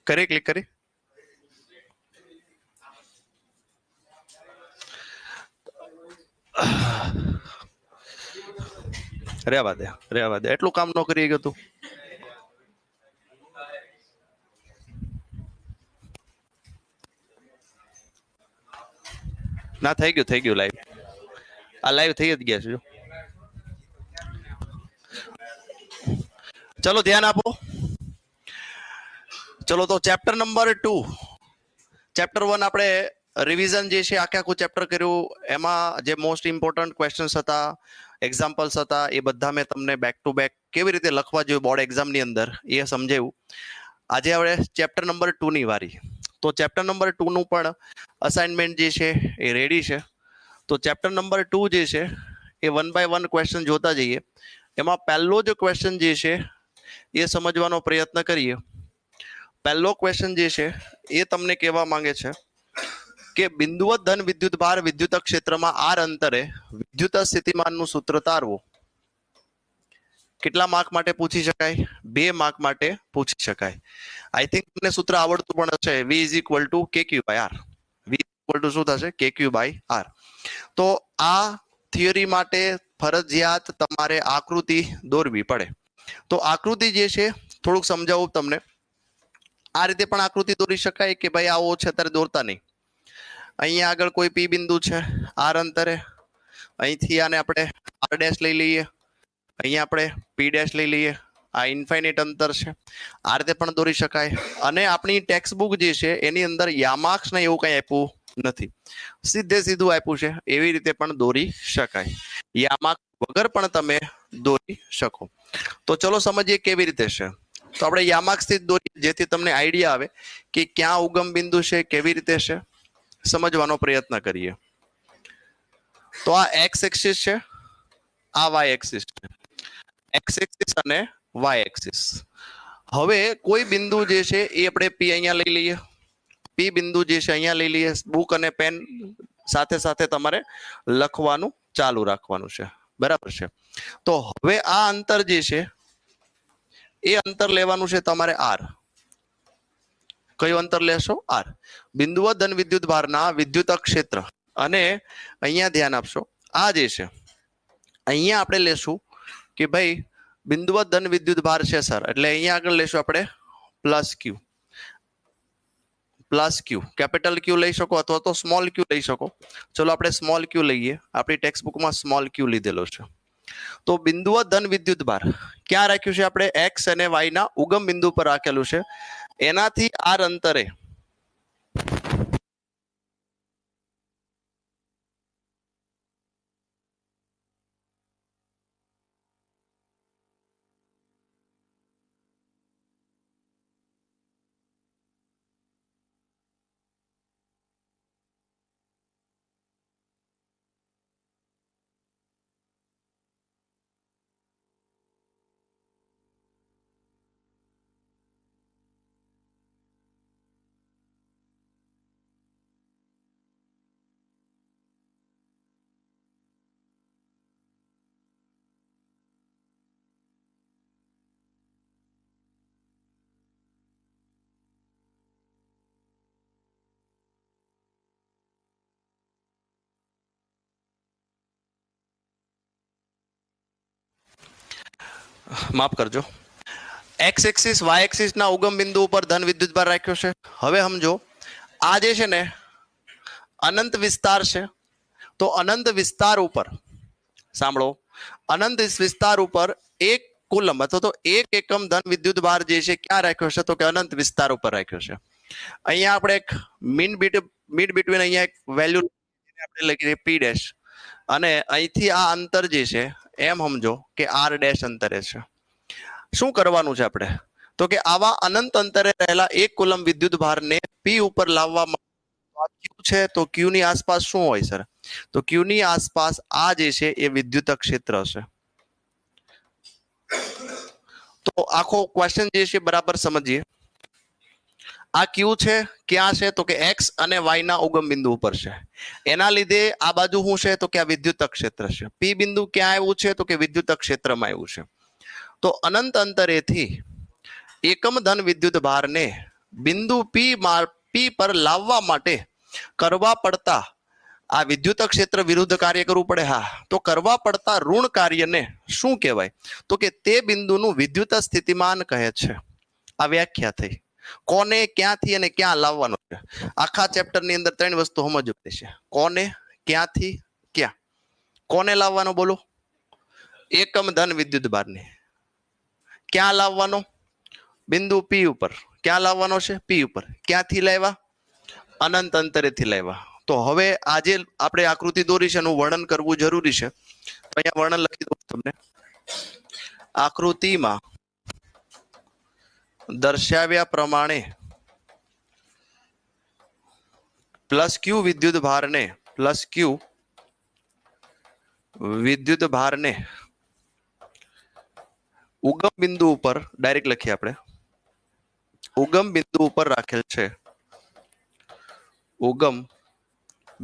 કરી ક્લિક કરી રેવા દે એટલું કામ ન કરી ગયું તું ના થઈ ગયું લાઈવ આ લાઈવ થઈ જ ગયા છે ચલો ધ્યાન આપો ચલો તો ચેપ્ટર નંબર 2 ચેપ્ટર 1 આપણે રિવિઝન જે છે આખું ચેપ્ટર કર્યું એમાં જે મોસ્ટ ઇમ્પોર્ટન્ટ ક્વેશ્ચન્સ હતા એક્ઝામ્પલ્સ હતા એ બધા મેં તમને બેક ટુ બેક કેવી રીતે લખવા જોઈએ બોર્ડ એક્ઝામની અંદર એ સમજાવ્યું આજે આપણે ચેપ્ટર નંબર 2 ની વારી તો ચેપ્ટર નંબર 2 નું પણ અસાઇનમેન્ટ જે છે એ રેડી છે તો ચેપ્ટર નંબર 2 જે છે એ 1 બાય 1 ક્વેશ્ચન જોતા જઈએ એમાં પહેલો જ ક્વેશ્ચન જે છે એ સમજવાનો પ્રયત્ન કરીએ પહેલો ક્વેશ્ચન જે છે એ તમને કહેવા માંગે છે કે બિંદુવત ધન વિદ્યુત ભાર વિદ્યુત ક્ષેત્રમાં આર અંતરે વિદ્યુત સ્થિતિમાનનું સૂત્ર તારવો કેટલા માર્ક માટે પૂછી શકાય 2 માર્ક માટે પૂછી શકાય આઈ થિંક તમને સૂત્ર આવડતું પણ હશે v kq/r v શું થશે kq/r તો આ થિયરી માટે ફરજિયાત તમારે આકૃતિ દોરવી પડે તો આકૃતિ જે છે થોડુંક સમજાવું તમને આ રીતે પણ આકૃતિ દોરી શકાય કે ભાઈ આવો છે ત્યારે દોરતા નહીં અહીંયા આગળ કોઈ પી બિંદુ છે આર અંતરે અહીંથી આને આપણે આર ડેશ લઈ લઈએ અહીંયા આપણે પી ડેશ લઈ લઈએ આ ઇન્ફાઇનાઇટ અંતર છે આ રીતે પણ દોરી શકાય અને આપણી ટેક્સ્ટ બુક જે છે એની અંદર યામાક્ષ ને એવું કંઈ આપ્યું નથી સીધું આપ્યું છે એવી રીતે પણ દોરી શકાય યામાક્ષ વગર પણ તમે દોરી શકો તો ચલો સમજીએ કેવી રીતે છે તો આપણે યામાક્ષ થી દોરીએ જેથી તમને આઈડિયા આવે કે ક્યાં ઉગમ બિંદુ છે કેવી રીતે છે સમજવાનો પ્રયત્ન કરીએ તો આ એક્સ એક્સિસ છે આ વાય એક્સિસ છે એક્સ એક્સિસ અને વાય એક્સિસ હવે કોઈ બિંદુ જે છે એ આપણે પી અહીંયા લઈ લઈએ પી બિંદુ જે છે અહીંયા લઈ લઈએ બુક અને પેન સાથે સાથે તમારે લખવાનું ચાલુ રાખવાનું છે બરાબર છે તો હવે આ અંતર જે છે એ અંતર લેવાનું છે તમારે આર કયું અંતર લેશો આર બિંદુવત ધન વિદ્યુત ભારના વિદ્યુત ક્ષેત્ર અને અહીંયા ધ્યાન આપશો આ જે છે અહીંયા આપણે લેશું કે ભાઈ બિંદુવત ધન વિદ્યુત ભાર છે સર એટલે અહીંયા આગળ લેશું આપણે પ્લસ ક્યુ કેપિટલ ક્યુ લઈ શકો અથવા તો સ્મોલ ક્યુ લઈ શકો ચલો આપણે સ્મોલ ક્યુ લઈએ આપણી ટેક્સ્ટ બુકમાં સ્મોલ ક્યુ લીધેલો છે તો બિંદુવત ધન વિદ્યુત ભાર ક્યાં રાખ્યું છે આપણે એક્સ અને વાય ના ઉગમ બિંદુ પર રાખેલું છે એનાથી આર અંતરે માફ કરજો એક્સ એક્સિસ વાય એક્સિસ ના ઉગમ બિંદુ ઉપર ધન વિદ્યુત ભાર રાખ્યો છે હવે સમજો આ જે છે ને અનંત વિસ્તાર છે તો અનંત વિસ્તાર ઉપર સાંભળો અનંત વિસ્તાર ઉપર એક કુલમ અથવા તો એક એકમ ધન વિદ્યુત ભાર જે છે ક્યાં રાખ્યો છે તો કે અનંત વિસ્તાર ઉપર રાખ્યો છે અહીંયા આપણે એક મિડ બિટવીન અહીંયા એક વેલ્યુ આપણે લખીએ પી ડેશ અને અહીંથી આ અંતર જે છે એમ સમજો કે આર ડેશ અંતરે છે શું કરવાનું છે આપણે તો કે આવા અનંત અંતરે રહેલા એક કુલમ વિદ્યુત ભારને પી ઉપર લાવવા ક્યુ છે તો ક્યુ ની આસપાસ શું હોય સર તો ક્યુ ની આસપાસ આ જે છે એ વિદ્યુત ક્ષેત્ર છે તો આખો ક્વેશ્ચન જે છે બરાબર સમજીએ આ ક્યુ છે ક્યાં છે તો કે એક્સ અને વાય ના ઉગમ બિંદુ ઉપર છે એના લીધે આ બાજુ શું છે તો કે આ વિદ્યુત ક્ષેત્ર છે પી બિંદુ ક્યાં આવ્યું છે તો કે વિદ્યુત ક્ષેત્રમાં આવ્યું છે તો અનંત અંતરેથી એકમ ધન વિદ્યુત ભારને બિંદુ પી પર લાવવા માટે કરવા પડતા આ વિદ્યુત ક્ષેત્ર વિરુદ્ધ કાર્ય કરવું પડે. હા, તો કરવા પડતા ઋણ કાર્યને શું કહેવાય? તો કે તે બિંદુનું વિદ્યુત સ્થિતિમાન કહે છે. આ વ્યાખ્યા થઈ. કોને ક્યાંથી અને ક્યાં લાવવાનું છે. આખા ચેપ્ટર ની અંદર 3 વસ્તુ સમજવી પડશે. કોને, ક્યાંથી, ક્યાં. કોને લાવવાનો બોલો? એકમ ધન વિદ્યુત ભારને. ક્યાં લાવવાનો? બિંદુ પી ઉપર. ક્યાં લાવવાનો છે? પી ઉપર. ક્યાંથી લાવ્યા? અનંત અંતરેથી લાવ્યા. તો હવે આજે આપણે આકૃતિ દોરી છે એનું વર્ણન કરવું જરૂરી છે. તો અહીંયા વર્ણન લખી દઉં તમને. આકૃતિમાં દર્શાવ્યા પ્રમાણે પ્લસ ક્યુ વિદ્યુત ભારને ઉગમ બિંદુ ઉપર ડાયરેક્ટ લખીએ આપણે. ઉગમ બિંદુ ઉપર રાખેલ છે. ઉગમ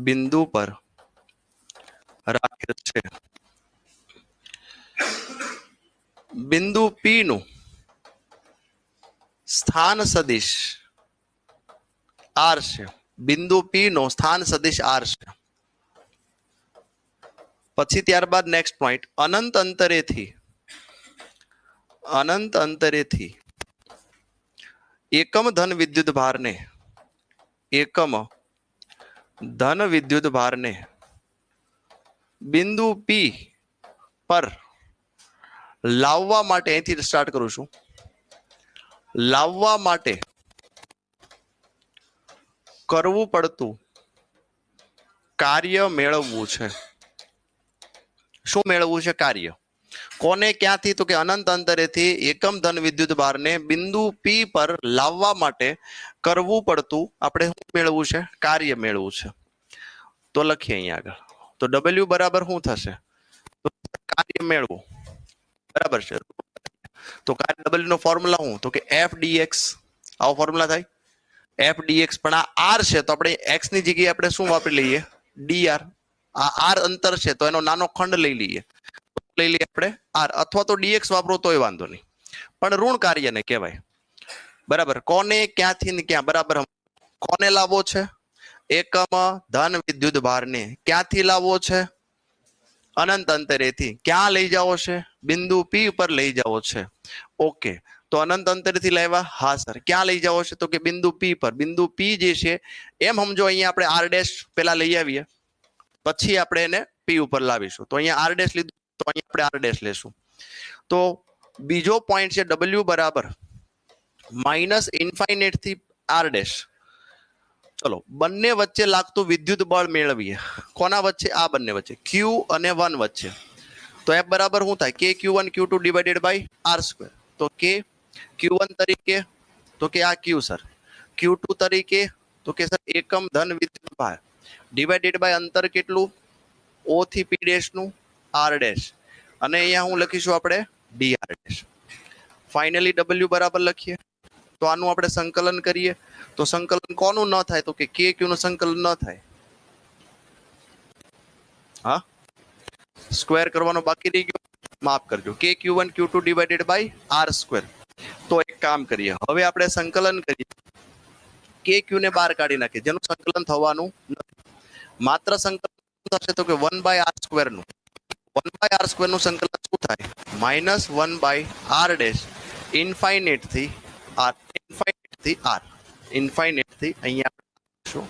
બિંદુ પર રાખેલ છે. બિંદુ પી નું સ્થાન સદિશ આર છે. બિંદુ પી નો સ્થાન સદિશ આર છે. પછી ત્યારબાદ નેક્સ્ટ પોઈન્ટ, અનંત અંતરેથી એકમ ધન વિદ્યુત ભારને બિંદુ પી પર લાવવા માટે, અહીંથી સ્ટાર્ટ કરું છું, લાવવા માટે કરવું પડતું કાર્ય મેળવવું છે. શું મેળવવું છે? કાર્ય. કોને ક્યાંથી? તો કે અનંત અંતરેથી એકમ ધન વિદ્યુત ભારને બિંદુ પી પર લાવવા માટે કરવું પડતું આપણે શું મેળવવું છે? કાર્ય મેળવવું છે. તો લખીએ અહીંયા આગળ. તો W બરાબર શું થશે? તો કાર્ય મેળવવું. બરાબર છે. તો કાર્ય W નો ફોર્મ્યુલા શું? તો કે F dx. આવો ફોર્મ્યુલા થાય. F dx. પણ આ R છે તો આપણે x ની જગ્યાએ આપણે શું વાપરી લઈએ? dr. આ R અંતર છે તો એનો નાનો ખંડ લઈ લઈએ આપણે R, અથવા તો dx વાપરો તોય વાંધો નહીં, પણ ઋણ કાર્યને કહેવાય. બરાબર. કોને ક્યાંથી ને ક્યાં? બરાબર. કોને લાવવો છે? એકમ ધન વિદ્યુત ભારને. ક્યાંથી લાવવો છે? અનંત અંતરેથી. ક્યાં લઈ જાવો છે? બિંદુ પી ઉપર લઈ જાવો છે. ઓકે. તો અનંત અંતરેથી લાવ્યા? હા સર. ક્યાં લઈ જાવો છે? તો કે બિંદુ પી પર. બિંદુ પી જે છે એમ સમજો, અહીંયા આપણે આર ડેશ પેલા લઈ આવીએ, પછી આપણે એને પી ઉપર લાવીશું. તો અહીંયા આર ડેશ લીધું તો અહીંયા આપણે આર ડેશ લેશું. તો બીજો પોઈન્ટ છે W બરાબર માઇનસ ઇન્ફાઇનેટ થી આર ડેશ. ચલો, બંને વચ્ચે લાગતું વિદ્યુત બળ મેળવીએ. કોના વચ્ચે? આ બંને વચ્ચે, Q અને 1 વચ્ચે. તો F બરાબર શું થાય? K Q1 Q2 divided by R square. તો K Q1 તરીકે, તો કે આ Q સર. Q2 તરીકે, તો કે સર એકમ ધન વિદ્યુત ભાર ડિવાઇડેડ બાય અંતર કેટલું? O થી P ડેશ નું R ડેશ. અને અહીંયા હું લખીશું આપણે dr ડેશ. ફાઇનલી W બરાબર લખીએ. તો આનું આપણે સંકલન કરીએ તો સંકલન કોનું ન થાય? તો કે KQ નું સંકલન ન થાય. હા, સ્ક્વેર કરવાનો બાકી રહી ગયો, માફ કરજો. KQ1 Q2 divided by R square. તો એક કામ કરીએ, હવે આપણે સંકલન કરીએ. KQ ને બહાર કાઢી નાખીએ, જેનું સંકલન થવાનું નથી. માત્ર સંકલન થશે તો કે 1 બાય R સ્ક્વેર નું. 1 બાય R સ્ક્વેર નું સંકલન શું થાય? Minus 1 by R dash infinite થી R. ઇન્ફાઇનેટ થી R. ઇન્ફાઇનેટ થી અહીંયા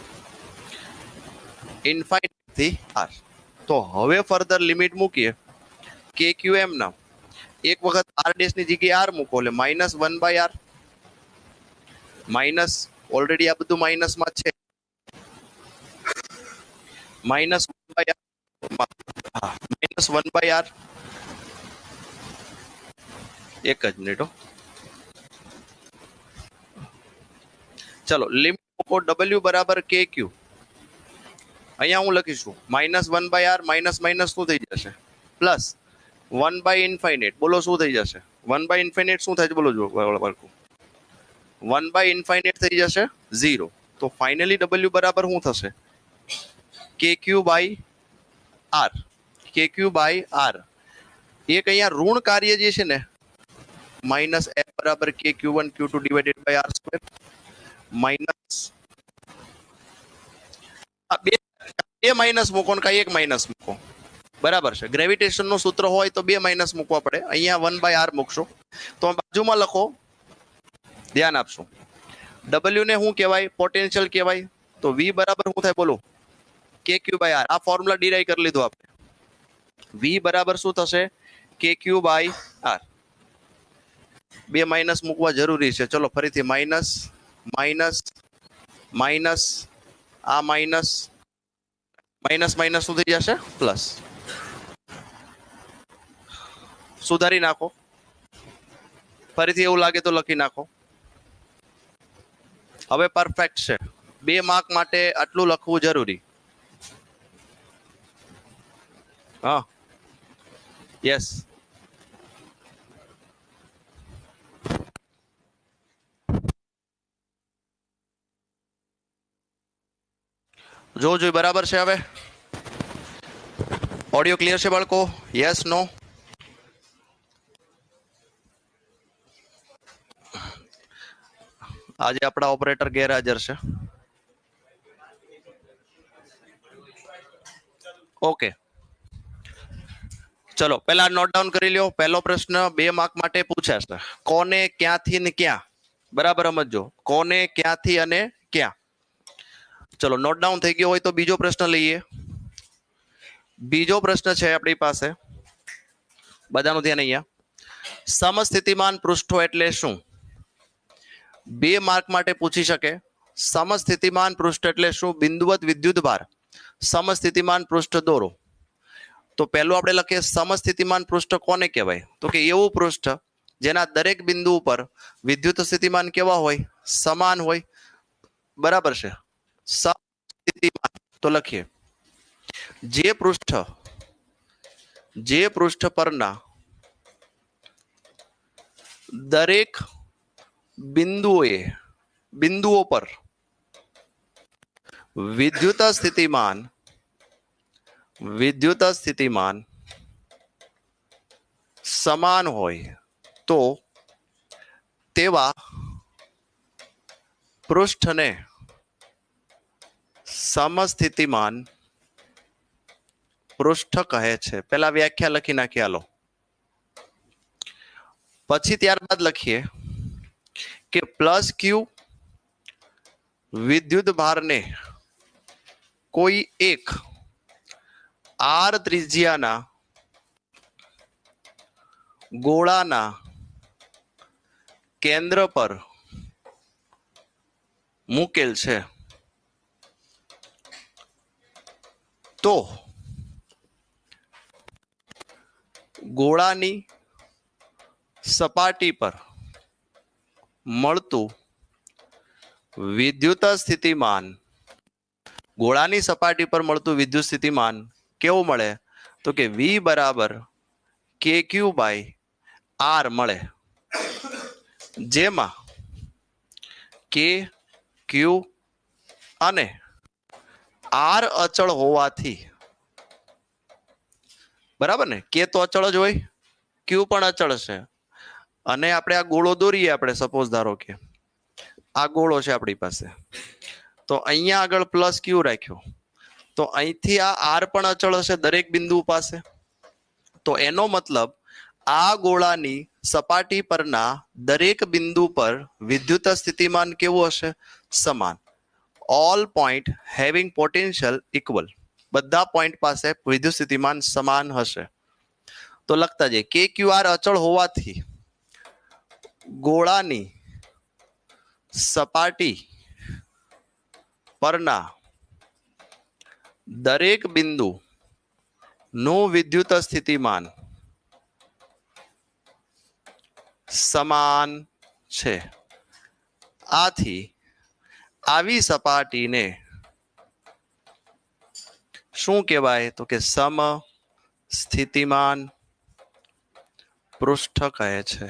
ઇન્ફાઇનેટ થી R. તો હવે ફર્ધર લિમિટ મૂકીએ. KQM ના એક વખત R ડેશ ની જગ્યાએ R મૂકો એટલે minus 1 by R. Minus already આ બધું માઇનસ માં છે. Minus 1 by R. Minus 1 by R. એક જ મિનિટ. ચલો, લિમિટ મૂકો. W બરાબર KQ. અહીંયા હું લખીશું minus 1 by R. Minus minus શું થઈ જશે? Plus 1 by infinite. બોલો શું થઈ જશે? 1 બાય ઇન્ફાઇનેટ શું થાય છે? બોલો જો. 1 બાય ઇન્ફાઇનેટ થઈ જશે 0. તો ફાઇનલી W બરાબર શું થશે? KQ by R. KQ by R. એક અહીંયા ઋણ કાર્ય જે છે ને, માઇનસ F બરાબર KQ1 Q2 divided by R square. Minus બે માઇનસ મૂકો ને કાંઈ એક માઇનસ મૂકો, બરાબર છે. ગ્રેવિટેશન નું સૂત્ર હોય તો બે માઇનસ મૂકવા પડે, અહીંયા 1/r મૂકશો તો બાજુમાં લખો, ધ્યાન આપશો. ડબલ્યુ ને શું કહેવાય? પોટેન્શિયલ કહેવાય. તો વી બરાબર શું થાય બોલો? KQ/r. આ ફોર્મ્યુલા ડિરાઈવ કરી લીધું આપણે. વી બરાબર શું થશે? KQ/r. બે માઇનસ મૂકવા જરૂરી છે. ચલો ફરીથી માઇનસ માઇનસ માઇનસ, આ માઇનસ માઇનસ માઇનસ શું થઈ જશે? પ્લસ. સુધારી નાખો, ફરીથી એવું લાગે તો લખી નાખો. હવે પરફેક્ટ છે. 2 માર્ક માટે આટલું લખવું જરૂરી. હા, યસ. જો બરાબર છે. હવે ઓડિયો ક્લિયર છે બાળકો? યસ, નો? આજે આપણા ઓપરેટર ગેરહાજર છે. ઓકે, ચલો પહેલા નોટ ડાઉન કરી લ્યો. પહેલો પ્રશ્ન 2 માર્ક માટે પૂછાશે. કોને, ક્યાંથી ને ક્યાં? બરાબર સમજો, કોને, ક્યાંથી અને ક્યાં. ચલો નોટ ડાઉન થઈ ગયો હોય તો બીજો પ્રશ્ન લઈએ. બીજો પ્રશ્ન છે આપણી પાસે, બધાનું ધ્યાન અહીંયા. સમસ્થિતિમાન પૃષ્ઠો એટલે શું? 2 માર્ક માટે પૂછી શકે. સમસ્થિતિમાન પૃષ્ઠ એટલે શું? બિંદુવત વિદ્યુતભાર સમસ્થિતિમાન પૃષ્ઠ દોરો. તો પહેલું આપણે લખીએ, સમસ્થિતિમાન પૃષ્ઠ કોને કહેવાય? તો કે એવું પૃષ્ઠ જેના દરેક બિંદુ ઉપર વિદ્યુત સ્થિતિમાન કેવા હોય? સમાન હોય. બરાબર છે. સમસ્થિતિમાન તો લખીએ, જે પૃષ્ઠ પરના દરેક બિંદુઓ પર વિદ્યુત સ્થિતિમાન સમાન હોય તો તેવા પૃષ્ઠને સમસ્થિતિમાન પૃષ્ઠ કહે છે. પેલા વ્યાખ્યા લખી નાખી હાલો. પછી ત્યારબાદ લખીએ કે પ્લસ ક્યુ વિદ્યુત ભારને કોઈ એક આર ત્રિજ્યાના ગોળાના કેન્દ્ર પર મૂકેલ છે તો ગોળાની સપાટી પર મળતું વિદ્યુત સ્થિતિમાન, ગોળાની સપાટી પર મળતું વિદ્યુત સ્થિતિમાન કેવું મળે? તો કે V બરાબર KQ/R મળે, જેમાં K, Q અને R અચળ હોવાથી, બરાબર ને? K તો અચળ જ હોય, Q પણ અચળ છે, અને આપણે આ ગોળો દોરીએ. આપણે સપોઝ ધારો કે આ ગોળો છે આપણી પાસે, તો અહીંયા આગળ પ્લસ ક્યુ રાખ્યો, તો અહીંથી આ આર પણ અચળ હશે દરેક બિંદુ પાસે. તો એનો મતલબ આ ગોળાની સપાટી પરના દરેક બિંદુ પર વિદ્યુત સ્થિતિમાન કેવું હશે? સમાન. All point having potential equal. બધા પોઈન્ટ પાસે વિદ્યુત સ્થિતિમાન સમાન હશે. તો લખતા જઈએ, KQR અચળ હોવાથી ગોળાની સપાટી પરના દરેક બિંદુ નું વિદ્યુત સ્થિતિમાન સમાન છે. આથી આવી સપાટીને શું કહેવાય? તો કે સમસ્થિતિમાન પૃષ્ઠ કહે છે.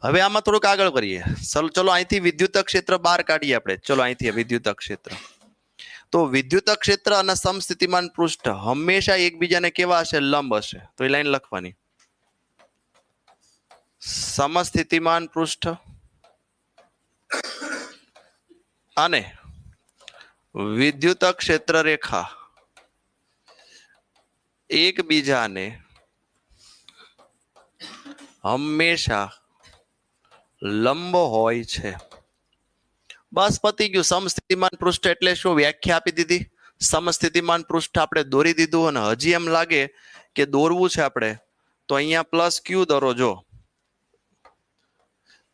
હવે આમાં થોડુંક આગળ કરીએ. ચલો અહીંથી વિદ્યુત ક્ષેત્ર બહાર કાઢીએ આપણે. ચલો અહીંથી વિદ્યુત ક્ષેત્ર. તો વિદ્યુત ક્ષેત્ર અને સમસ્થિતિમાન પૃષ્ઠ હંમેશા એકબીજાને કેવા હશે? લંબ હશે. તો એ લાઈન લખવાની, સમસ્થિતિમાન પૃષ્ઠ અને વિદ્યુત ક્ષેત્ર રેખા એકબીજાને હંમેશા લંબ હોય છે. બસ પતી ગયું. સમસ્થિતિમાન પૃષ્ઠ એટલે શું? વ્યાખ્યા આપી દીધી. સમસ્થિતિમાન પૃષ્ઠ આપણે દોરી દીધું અને હજી એમ લાગે કે દોરવું છે આપણે તો અહીંયા પ્લસ ક્યુ દોરો. જો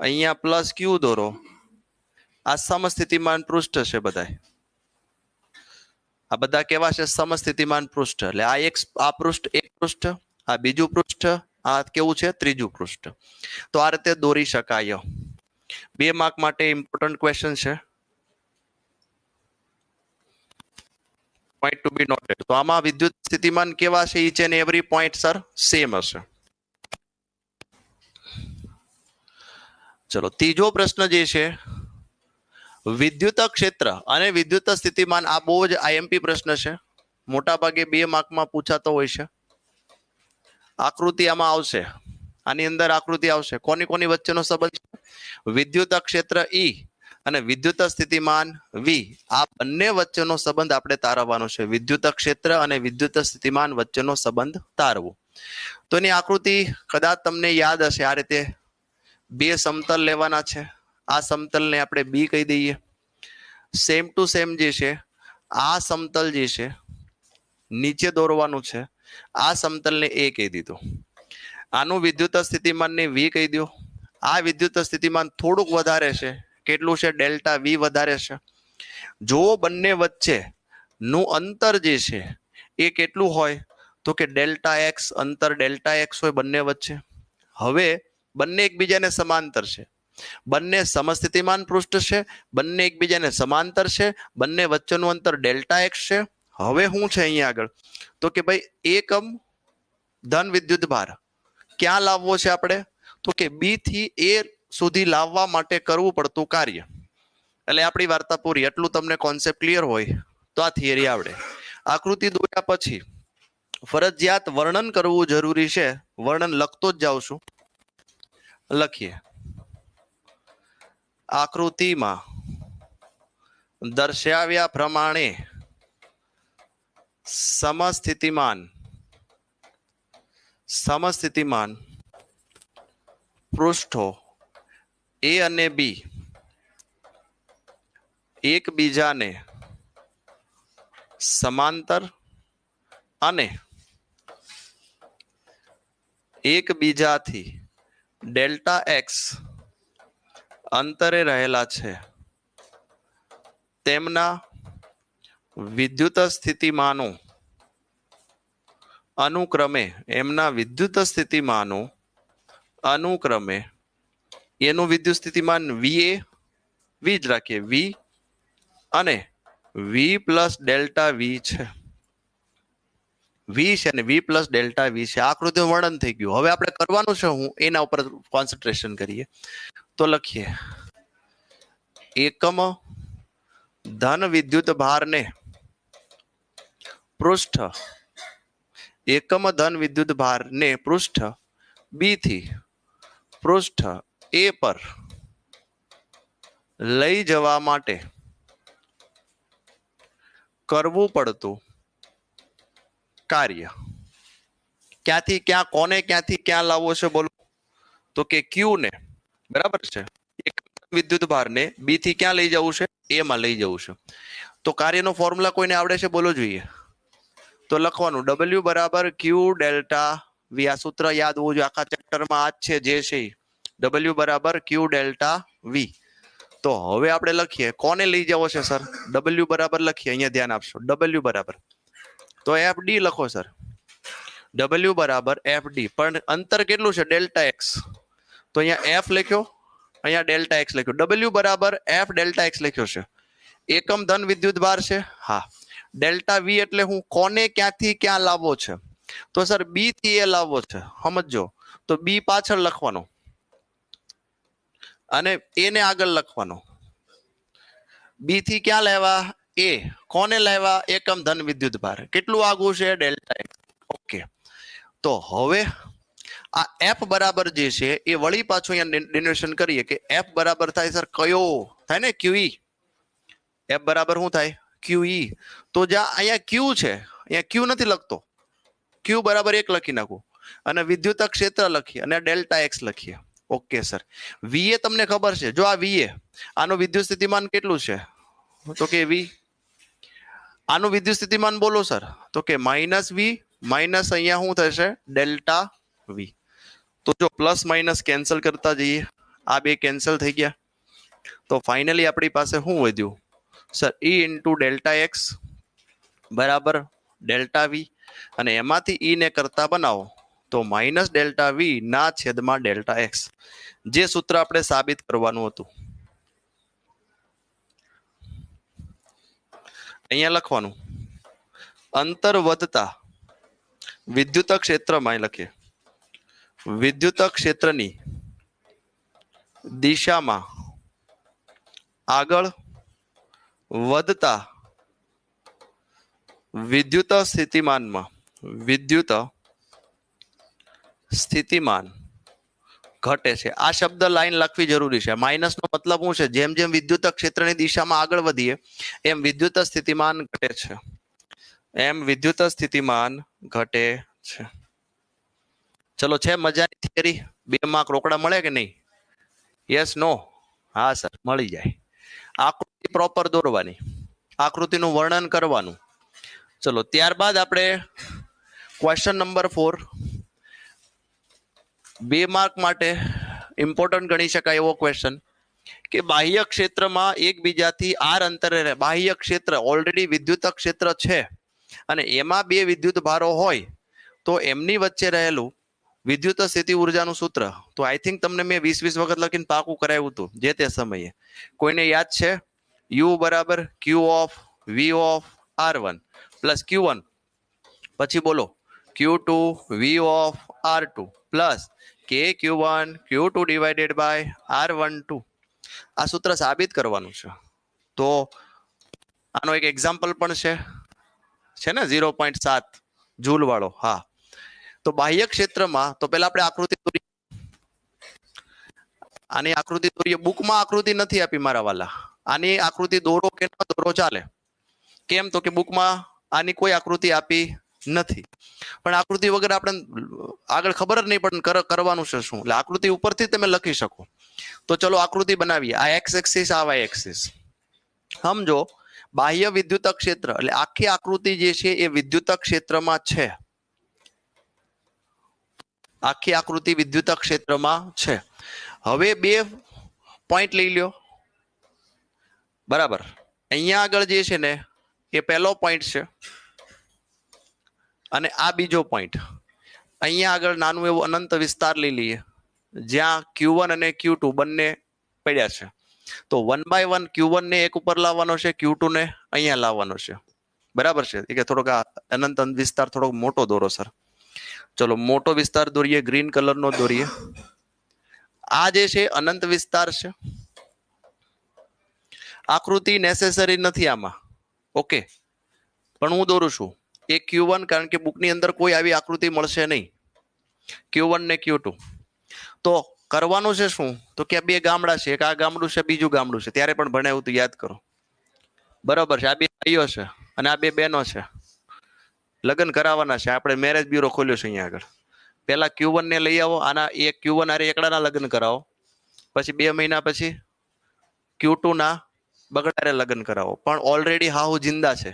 અહીંયા પ્લસ ક્યુ દોરો. આ સમસ્થિતિમાન પૃષ્ઠ છે બધા. આ બધા કેવા છે? સમસ્થિતિમાન પૃષ્ઠ. એટલે આ પૃષ્ઠ એક પૃષ્ઠ, આ બીજું પૃષ્ઠ, આ કેવું છે? ત્રીજું પૃષ્ઠ. તો આ રીતે દોરી શકાય. 2 માર્ક માટે ઇમ્પોર્ટન્ટ ક્વેશ્ચન છે. Point to be noted. તો આમાં વિદ્યુત સ્થિતિમાન કેવા છે? Each and every point sir same હશે. ચલો ત્રીજો પ્રશ્ન જે છે, વિદ્યુત ક્ષેત્ર અને વિદ્યુત સ્થિતિમાન. આ બહુ જ આઈએમપી પ્રશ્ન છે. મોટા ભાગે 2 માર્કમાં પૂછાતો હોય છે. આકૃતિ આમાં આવશે, આની અંદર આકૃતિ આવશે. કોની કોની વચ્ચેનો સંબંધ છે? વિદ્યુત ક્ષેત્ર ઈ અને વિદ્યુત સ્થિતિમાન વી. આ બંને વચ્ચેનો સંબંધ આપણે તારવવાનો છે. વિદ્યુત ક્ષેત્ર અને વિદ્યુત સ્થિતિમાન વચ્ચેનો સંબંધ તારવો. તો એની આકૃતિ કદાચ તમને યાદ હશે. આ રીતે 2 સમતલ લેવાના છે. આ સમતલને આપણે બી કહી દઈએ. સેમ ટુ સેમ જે છે, આ સમતલ જે છે નીચે દોરવાનું છે. આ સમતલને એ કહી દીધું. આનું વિદ્યુત સ્થિતિમાનને વી કહી દો. આ વિદ્યુત સ્થિતિમાન થોડુંક વધારે છે. કેટલું છે? ડેલ્ટા વી વધારે છે. જો બંને વચ્ચે નું અંતર જે છે એ કેટલું હોય? તો કે ડેલ્ટા એક્સ. અંતર ડેલ્ટા એક્સ હોય બંને વચ્ચે. હવે બંને એકબીજાને સમાંતર છે. બંને સમસ્થિતિમાન પૃષ્ઠ છે. બંને એકબીજાને સમાંતર છે. બંને વચ્ચેનું અંતર ડેલ્ટા એક્સ છે. હવે શું છે અહીંયા આગળ? તો કે ભાઈ એકમ ધન વિદ્યુત ભાર ક્યાં લાવવો છે આપણે? તો કે બી થી એ સુધી લાવવા માટે કરવું પડતું કાર્ય. એટલે આપણી વાર્તા પૂરી. એટલું તમને કોન્સેપ્ટ ક્લિયર હોય તો આ થિયરી આવડે. આકૃતિ દોર્યા પછી ફરજિયાત વર્ણન કરવું જરૂરી છે. વર્ણન લખતો જ જાઉં છું. લખીએ. આકૃતિમાં દર્શાવ્યા પ્રમાણે સમસ્થિતિમાન પૃષ્ઠો એ અને બી એકબીજાને સમાંતર અને એકબીજાથી ડેલ્ટા એક્સ અંતરે રહેલા છે. તેમના વિદ્યુત સ્થિતિમાનો અનુક્રમે એનું વિદ્યુત સ્થિતિમાન વી જ રાખીએ, વી અને વી પ્લસ ડેલ્ટા વી છે. વી છે ને વી પ્લસ ડેલ્ટા વી છે. આકૃતિનું વર્ણન થઈ ગયું. હવે આપણે કરવાનું છે હું એના ઉપર કોન્સન્ટ્રેશન કરીએ. તો લખીએ. એકમ ધન વિદ્યુત ભારને પૃષ્ઠ બી થી પૃષ્ઠ એ પર લઈ જવા માટે કરવું પડતું કાર્ય. ક્યાંથી ક્યાં, કોને ક્યાંથી ક્યાં લાવવો છે બોલો? તો કે ક્યુ ને, બરાબર છે, વિદ્યુત ભારને બી થી ક્યાં લઈ જવું છે? એ માં લઈ જવું છે. તો કાર્યનો ફોર્મ્યુલા કોઈને આવડે છે? બોલો જોઈએ. તો લખવાનું W બરાબર ક્યુ ડેલ્ટા વી. આ સૂત્ર યાદ હોવું જોઈએ. આખા ચેપ્ટરમાં આ જ છે જે છે. W બરાબર ક્યુ ડેલ્ટા વી. તો હવે આપણે લખીએ કોને લઈ જવો છે સર? W બરાબર લખીએ. અહીંયા ધ્યાન આપશો. W બરાબર તો FD લખો સર. W બરાબર FD. પણ અંતર કેટલું છે? Delta x. તો અહીંયા F લખ્યો, અહીંયા ડેલ્ટા એક્સ લખ્યો. W બરાબર F ડેલ્ટા એક્સ લખ્યો છે. એકમ ધન વિદ્યુત ભાર છે. હા. ડેલ્ટા વી એટલે હું કોને ક્યાંથી ક્યાં લાવવો છે? તો સર બી થી એ લાવવો છે. સમજો તો બી પાછળ લખવાનો અને એ ને આગળ લખવાનો. બી થી ક્યાં લેવા? એ. કોને લેવા? એકમ ધન વિદ્યુત ભાર. કેટલું આગું છે? Delta x. ઓકે. તો હવે આ એફ બરાબર જે છે એ વળી પાછું અહીંયા ડેનોટેશન કરીએ કે એફ બરાબર થાય સર કયો થાય ને ક્યુઈ એફ બરાબર શું થાય ક્યુઈ તો જ્યાં અહીંયા ક્યુ છે અહીંયા ક્યુ નથી લખતો ક્યુ બરાબર 1 લખી નાખું અને વિદ્યુત ક્ષેત્ર લખીએ અને ડેલ્ટા એક્સ લખીએ ઓકે સર વીએ તમને ખબર છે જો આ વીએ આનું વિદ્યુત સ્થિતિમાન કેટલું છે તો કે વી આનું વિદ્યુત સ્થિતિમાન બોલો સર તો કે માઇનસ વી માઇનસ અહીંયા શું થશે ડેલ્ટા વી તો જો પ્લસ માઇનસ કેન્સલ કરતા જઈએ આ બે કેન્સલ થઈ ગયા તો ફાઇનલી આપણી પાસે શું વધ્યું સર ઈ ઇન્ટુ ડેલ્ટા એક્સ બરાબર ડેલ્ટા વી અને એમાંથી ઈ ને કરતા બનાવો તો માઇનસ ડેલ્ટા વી ના છેદમાં ડેલ્ટા એક્સ જે સૂત્ર આપણે સાબિત કરવાનું હતું અહીંયા લખવાનું અંતર વધતા વિદ્યુત ક્ષેત્રમાં લખીએ વિદ્યુત ક્ષેત્રની દિશામાં આગળ વધતા વિદ્યુત સ્થિતિમાન ઘટે છે આ શબ્દ લાઈન લખવી જરૂરી છે માઇનસ નો મતલબ શું છે જેમ જેમ વિદ્યુત ક્ષેત્રની દિશામાં આગળ વધીએ એમ વિદ્યુત સ્થિતિમાન ઘટે છે ચલો છે મજાની થિયરી 2 માર્ક રોકડા મળે કે નહીં યસ નો હા સર મળી જાય આકૃતિ પ્રોપર દોરવાની આકૃતિનું વર્ણન કરવાનું ચલો ત્યારબાદ આપણે ક્વેશ્ચન નંબર 4 2 માર્ક માટે ઇમ્પોર્ટન્ટ ગણી શકાય એવો ક્વેશ્ચન કે બાહ્ય ક્ષેત્રમાં એકબીજાથી આર અંતરે બાહ્ય ક્ષેત્ર ઓલરેડી વિદ્યુત ક્ષેત્ર છે અને એમાં 2 વિદ્યુત ભારો હોય તો એમની વચ્ચે રહેલું વિદ્યુત સ્થિતિ ઉર્જાનું સૂત્ર તો આઈ થિંક તમને મેં 20 વખત લખીને પાકું કરાવ્યું હતું જે તે સમયે કોઈને યાદ છે યુ બરાબર Q of V of R1 plus Q1 પછી બોલો Q2 V of R2 plus કે Q1 Q2 divided by R12 આ સૂત્ર સાબિત કરવાનું છે તો આનો એક એક્ઝામ્પલ પણ છે ને 0.7 જૂલ વાળો હા તો બાહ્ય ક્ષેત્રમાં તો પહેલા આપણે આકૃતિ દોરીએ આની આકૃતિ દોરીએ બુકમાં આકૃતિ નથી આપી મારા વાલા આની આકૃતિ દોરો કે ન દોરો ચાલે કેમ તો કે બુકમાં આની કોઈ આકૃતિ આપી નથી પણ આકૃતિ વગર આપણે આગળ ખબર જ નહીં પણ કરવાનું છે શું એટલે આકૃતિ ઉપરથી તમે લખી શકો તો ચલો આકૃતિ બનાવીએ આ એક્સ એક્સિસ આ વાય એક્સિસ સમજો બાહ્ય વિદ્યુત ક્ષેત્ર એટલે આખી આકૃતિ જે છે એ વિદ્યુત ક્ષેત્રમાં છે આખી આકૃતિ વિદ્યુત ક્ષેત્રમાં છે હવે 2 પોઈન્ટ લઈ લ્યો બરાબર અહીંયા આગળ જે છે ને એ પહેલો પોઈન્ટ છે અને આ બીજો પોઈન્ટ અહીંયા આગળ નાનું એવું અનંત વિસ્તાર લઈ લઈએ જ્યાં Q1 અને Q2 બંને પડ્યા છે તો 1/1 Q1 ને એક ઉપર લાવવાનો છે Q2 ને અહીંયા લાવવાનો છે બરાબર છે કે થોડોક અનંત વિસ્તાર થોડો મોટો દોરો સર ચલો મોટો વિસ્તાર દોરીએ ગ્રીન કલરનો દોરીએ આ જે છે અનંત વિસ્તાર છે આકૃતિ નેસેસરી નથી આમાં ઓકે પણ હું દોરું છું એ Q1 કારણ કે બુકની અંદર કોઈ આવી આકૃતિ મળશે નહીં Q1 ને Q2 તો કરવાનું છે શું તો કે 2 ગામડા છે એક આ ગામડું છે બીજું ગામડું છે ત્યારે પણ ભણાવ્યું તો યાદ કરો બરાબર છે આ 2 ભાઈઓ છે અને આ 2 બહેનો છે લગ્ન કરાવવાના છે આપણે મેરેજ બ્યુરો ખોલ્યો છે અહીંયા આગળ પહેલા Q1 ને લઈ આવો આના એક Q1 આરે એકડાના લગ્ન કરાવો પછી 2 મહિના પછી Q2 ના બગડારે લગ્ન કરાવો પણ ઓલરેડી હાહુ જિંદા છે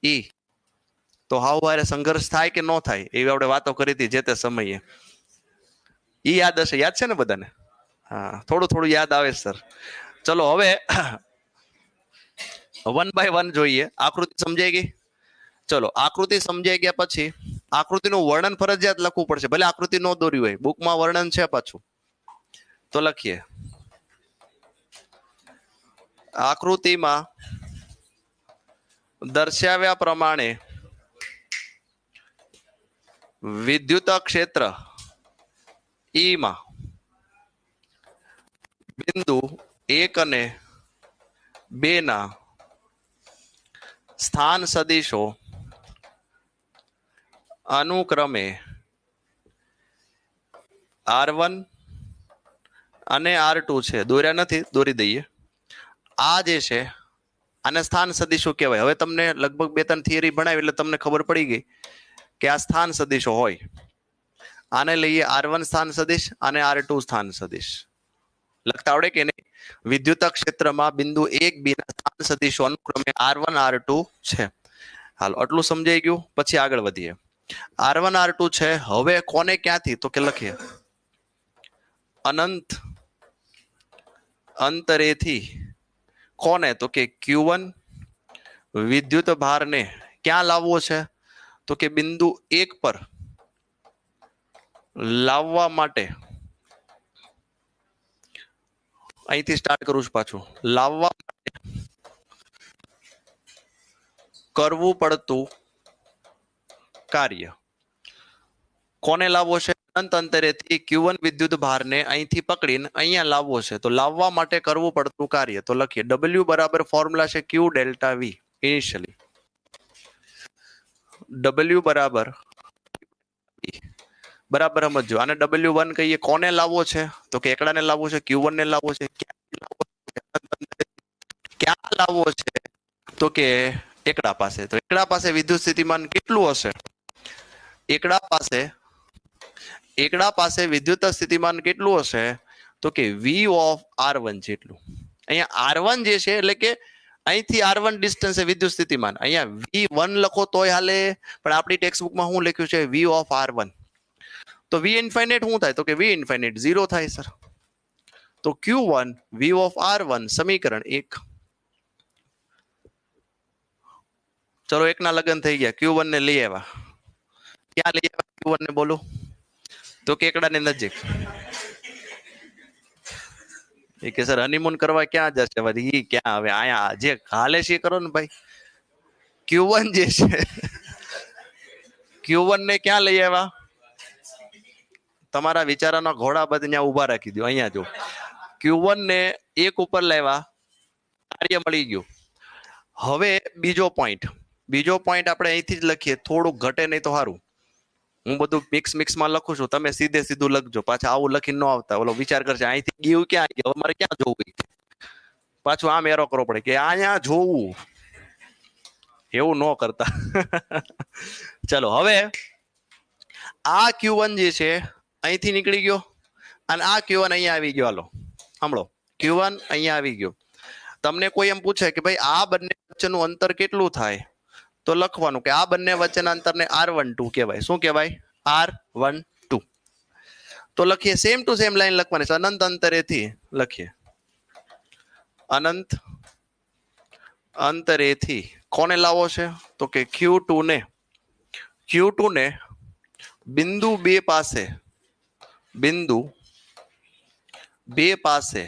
ઈ તો હાહુ હારે સંઘર્ષ થાય કે ન થાય એવી આપણે વાતો કરી હતી જે તે સમયે ઈ યાદ હશે યાદ છે ને બધાને હા થોડું યાદ આવે સર ચલો હવે 1/1 જોઈએ આકૃતિ સમજાઈ ગઈ ચલો આકૃતિ સમજાઈ ગયા પછી આકૃતિનું વર્ણન ફરજિયાત લખવું પડશે ભલે આકૃતિ ન દોરી હોય બુકમાં વર્ણન છે પાછું તો લખીએ આકૃતિમાં દર્શાવ્યા પ્રમાણે વિદ્યુત ક્ષેત્ર ઈ માં બિંદુ 1 અને 2 ના સ્થાન સદિશો અનુક્રમે R1 અને R2 છે, દોર્યા નથી, દોરી દઈએ. આ જે છે આને સ્થાન સદીશો કહેવાય. હવે તમને લગભગ 2-3 થિયરી ભણાવી એટલે તમને ખબર પડી ગઈ કે આ સ્થાન સદીશો હોય. આને લઈએ R1 સ્થાન સદીશ અને R2 સ્થાન સદીશ. લખતા આવડે કે નહીં? વિદ્યુત ક્ષેત્રમાં બિંદુ 1, 2 ના સ્થાન સદીશો અનુક્રમે R1 R2 છે. હાલો, આટલું સમજાઈ ગયું. પછી આગળ વધીએ. R1 R2 છે. હવે કોને ક્યાંથી? તો કે લખીએ અનંત અંતરેથી. કોને? તો કે Q1 વિદ્યુત ભારને ક્યાં લાવવો છે? તો કે બિંદુ 1 પર લાવવા માટે. અહીંથી સ્ટાર્ટ કરું છું પાછું. લાવવા કરવું પડતું કાર્ય. કોને લાવવો છે? અનંત અંતરેથી Q1 વિદ્યુત ભારને અહીંથી પકડીને અહીંયા લાવવો છે. તો લાવવા માટે કરવું પડતું કાર્ય. તો લખીએ W બરાબર ફોર્મ્યુલા છે Q delta V initially. W બરાબર બરાબર સમજો. આને W1 કહીએ. કોને લાવવો છે? તો કે એકડાને લાવવો છે, Q1 ને લાવવો છે. ક્યાં લાવવો છે? તો કે એકડા પાસે. તો એકડા પાસે વિદ્યુત સ્થિતિમાન કેટલું હશે? એકડા પાસે વિદ્યુત સ્થિતિમાન કેટલું હશે? તો કે V ઓફ R1 જેટલું. અહીંયા R1 જે છે એટલે કે અહીંથી R1 ડિસ્ટન્સ છે વિદ્યુત સ્થિતિમાન. અહીંયા V1 લખો તોય હાલે, પણ આપણી ટેક્સ્ટબુકમાં શું લખ્યું છે? V of R1. તો V ઇન્ફાઇનાઇટ શું થાય? તો કે V ઇન્ફાઇનાઇટ 0 થાય સર. તો Q1 V ઓફ R1 સમીકરણ 1. ચલો, એકના લગ્ન થઈ ગયા. Q1 ને લઈ આવ્યા. ક્યાં લઈ આવ્યા Q1 ને? બોલો. તો કે એકડાની નજીક. એ કે સર હનીમૂન કરવા ક્યાં જશે? ઈ ક્યાં? હવે અહીંયા જે હાલે છે કરો ને ભાઈ. Q1 જે છે Q1 ને ક્યાં લઈ આવ્યા? તમારા વિચારોના ઘોડા બધા ત્યાં ઉભા રાખી દો. અહીંયા જો Q1 ને 1 ઉપર લાવ્યા, કાર્ય મળી ગયું. હવે બીજો પોઈન્ટ આપણે અહીંથી જ લખીએ. થોડું ઘટે નહીં તો સારું. હું બધું મિક્સમાં લખું છું, તમે સીધું લખજો. પાછા આવું લખીને ન આવતા. ઓલો વિચાર કરશે અહીંથી ગયું ક્યાં ગયું, અમારે ક્યાં જોવું? પાછું આમ એરો કરવો પડે કે અહીંયા જોવું. એવું ન કરતા. ચલો, હવે આ Q1 જે છે અહીંથી નીકળી ગયો અને આ Q1 અહીંયા આવી ગયો. હાલો સાંભળો, Q1 અહીંયા આવી ગયો. તમને કોઈ એમ પૂછે કે ભાઈ આ બંને વચ્ચેનું અંતર કેટલું થાય? તો લખવાનું કે આ બંને વચ્ચેના અંતરને R12 કહેવાય. શું કહેવાય? R12. તો લખીએ સેમ ટુ સેમ લાઈન લખવાની છે. અનંત અંતરેથી લખીએ. અનંત અંતરેથી કોને લાવો છે? તો કે Q2 ને બિંદુ 2 પાસે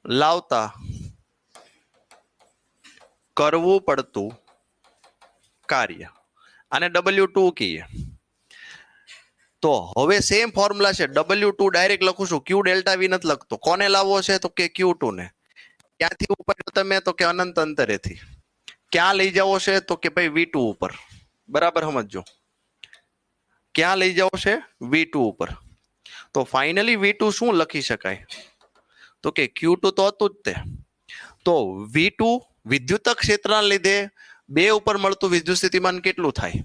લાવતા કરવું પડતું કાર્ય. આને W2 કહીએ. તો હવે સેમ ફોર્મ્યુલા છે. W2 ડાયરેક્ટ લખું છું. Q ડેલ્ટા V નથી લખતો. કોને લાવવો છે? તો કે Q2 ને. ક્યાંથી ઉપાડ્યો તમે? તો કે અનંત અંતરેથી. ક્યાં લઈ જાવો છે? તો કે ભાઈ V2 ઉપર. બરાબર સમજો. ક્યાં લઈ જાવો છે? V2 ઉપર. તો ફાઇનલી V2 શું લખી શકાય? તો કે Q2 તો હતું જ તે. તો V2 વિદ્યુત ક્ષેત્રના લીધે 2 ઉપર મળતું વિદ્યુત સ્થિતિમાન કેટલું થાય?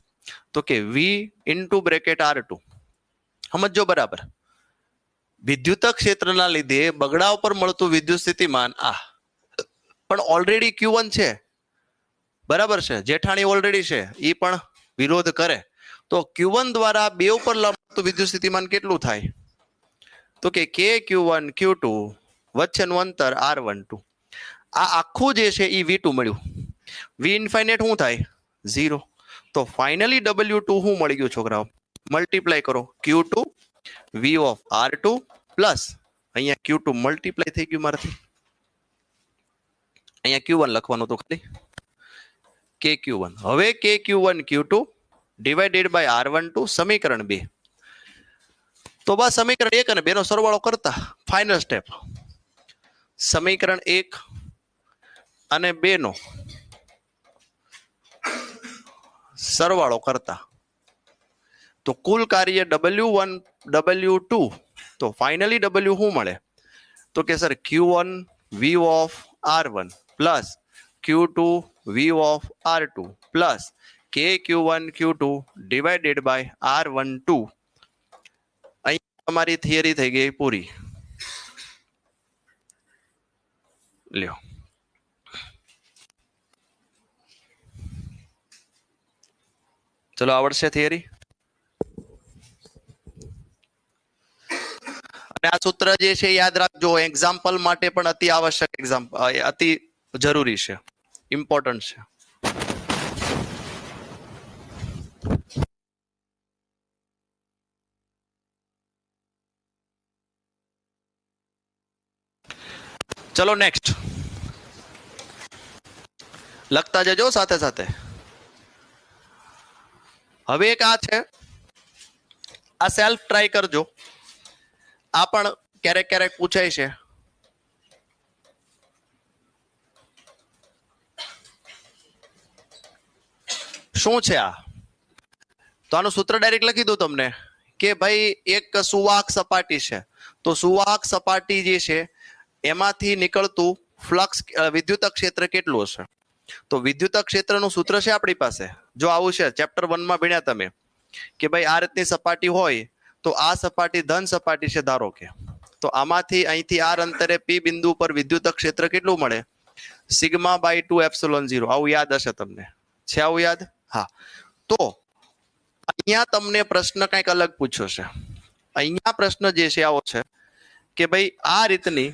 તો કે V ઇન્ટુ બ્રેકેટ R2. સમજો બરાબર. વિદ્યુત ક્ષેત્રના લીધે બગડા ઉપર મળતું વિદ્યુત સ્થિતિમાન આ. પણ ઓલરેડી Q1 છે. બરાબર છે. જેઠાણી ઓલરેડી છે. એ પણ વિરોધ કરે. તો Q1 દ્વારા 2 ઉપર મળતું વિદ્યુત સ્થિતિમાન કેટલું થાય? તો કે Q1 Q2 વચ્ચેનું અંતર R12. આ આખું જે છે એ V2 મળ્યું. V ઇન્ફાઇનાઇટ શું થાય? 0. તો ફાઇનલી W2 શું મળી ગયું છોકરાઓ? મલ્ટીપ્લાય કરો. Q2 V of R2 plus અહીંયા Q2 મલ્ટીપ્લાય થઈ ગયું મારાથી. અહીંયા Q1 લખવાનું તો ખાલી KQ1. હવે KQ1 Q2 divided by R12 સમીકરણ 2. તો બસ સમીકરણ 1 અને 2 નો સરવાળો કરતા ફાઇનલ સ્ટેપ. સમીકરણ 1 અને 2 નો સરવાળો કરતા. તો તો કુલ કાર્ય W1 W2 તો ફાઇનલી W શું મળે તો કે sir Q1 V of R1 plus Q2 V of R2 plus KQ1 Q2 divided by R12 અહીં તમારી થિયરી થઈ ગઈ પૂરી લ્યો ચલો આવડશે થિયરી અને આ સૂત્ર જે છે યાદ રાખજો એક્ઝામ્પલ માટે પણ અતિ આવશ્યક એક્ઝામ્પલ અતિ જરૂરી છે ઇમ્પોર્ટન્ટ છે ચલો નેક્સ્ટ લખતા જજો સાથે સાથે હવે એક આ છે આ સેલ્ફ ટ્રાય કરજો આ પણ ક્યારેક ક્યારેક પૂછાય છે શું છે આ તો આનું સૂત્ર ડાયરેક્ટ લખી દઉં તમને કે ભાઈ એક સુવાહક સપાટી છે તો સુવાહક સપાટી જે છે એમાંથી નીકળતું ફ્લક્સ વિદ્યુત ક્ષેત્ર કેટલું હશે તો વિદ્યુત ક્ષેત્રનું સૂત્ર છે આપણી પાસે જો આવું છે ચેપ્ટર 1 માં ભણ્યા તમે કે ભાઈ આ રીતની સપાટી હોય તો આ સપાટી ધન સપાટી છે ધારો કે તો આમાંથી અહીંથી r અંતરે p બિંદુ પર વિદ્યુત ક્ષેત્ર કેટલું મળે સિગ્મા બાય 2 એપ્સિલોન 0 આવું યાદ હશે તમને છે આવું યાદ હા તો અહીંયા તમને પ્રશ્ન કંઈક અલગ પૂછ્યો છે અહીંયા પ્રશ્ન જે છે આવો છે કે ભાઈ આ રીતની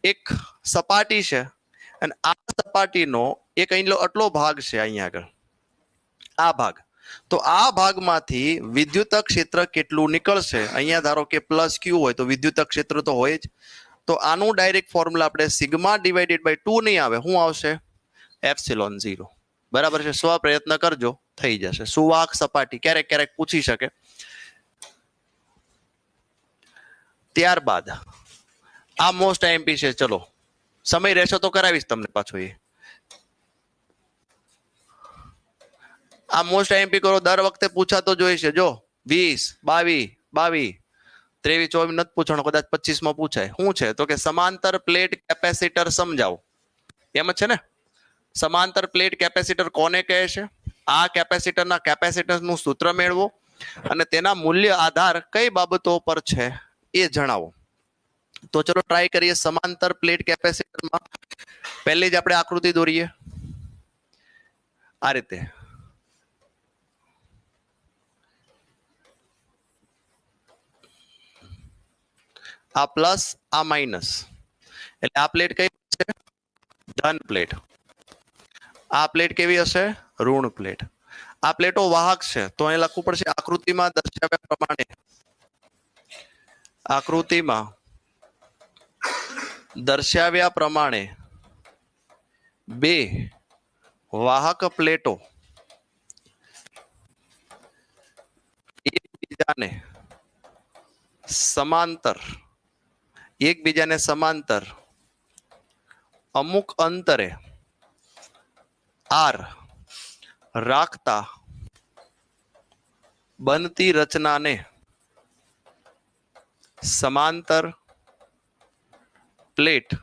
એક સપાટી છે અને આ સપાટીનો એક અહીંનો આટલો ભાગ છે અહીંયા આગળ આ ભાગ તો આ ભાગમાંથી વિદ્યુત ક્ષેત્ર કેટલું નીકળશે અહીંયા ધારો કે પ્લસ q હોય તો વિદ્યુત ક્ષેત્ર તો હોય જ તો આનું ડાયરેક્ટ ફોર્મ્યુલા આપણે સિગ્મા ડિવાઇડેડ બાય 2 નહીં આવે શું આવશે એપ્સિલોન 0 બરાબર છે સ્વ પ્રયત્ન કરજો થઈ જશે સુવાહક સપાટી ક્યારેક ક્યારેક પૂછી શકે ત્યારબાદ આ મોસ્ટ આઈએમપી છે ચલો સમય રહેશે તો કરાવીશ તમને પાછો એ આ મોસ્ટ આઈએમપી કરો દર વખતે પૂછાતો જોઈએ છે જો 20 22 23 23 24 નથી પૂછવાનું કદાચ 25 માં પૂછાય શું છે તો કે સમાંતર પ્લેટ કેપેસિટર સમજાવો એમ જ છે ને સમાંતર પ્લેટ કેપેસિટર કોને કહે છે આ કેપેસિટરના કેપેસિટન્સનું સૂત્ર મેળવો અને તેના મૂલ્ય આધાર કઈ બાબતો પર છે એ જણાવો તો ચલો ટ્રાય કરીએ સમાંતર પ્લેટ કેપેસિટરમાં પહેલી જ આપણે આકૃતિ દોરીએ આ રીતે આ પ્લસ આ માઇનસ એટલે આ પ્લેટ કઈ છે ધન પ્લેટ આ પ્લેટ કેવી હશે ઋણ પ્લેટ આ પ્લેટો વાહક છે તો અહીં લખવું પડશે આકૃતિમાં દર્શાવ્યા પ્રમાણે બે વાહક પ્લેટો એકબીજાને સમાંતર અમુક અંતરે r રાખતા બનતી રચનાને સમાંતર પ્લેટ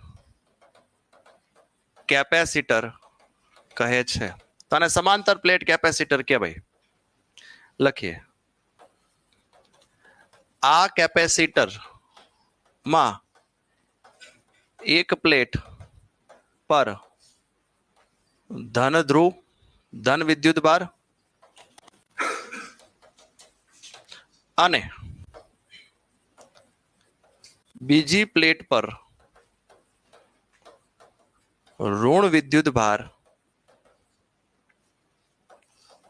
કેપેસિટર કહે છે તો આને સમાંતર પ્લેટ કેપેસિટર કહેવાય લખીએ આ કેપેસિટર માં એક પ્લેટ પર ધન ધ્રુવ ધન વિદ્યુત ભાર અને બીજી પ્લેટ પર ઋણ વિદ્યુત ભાર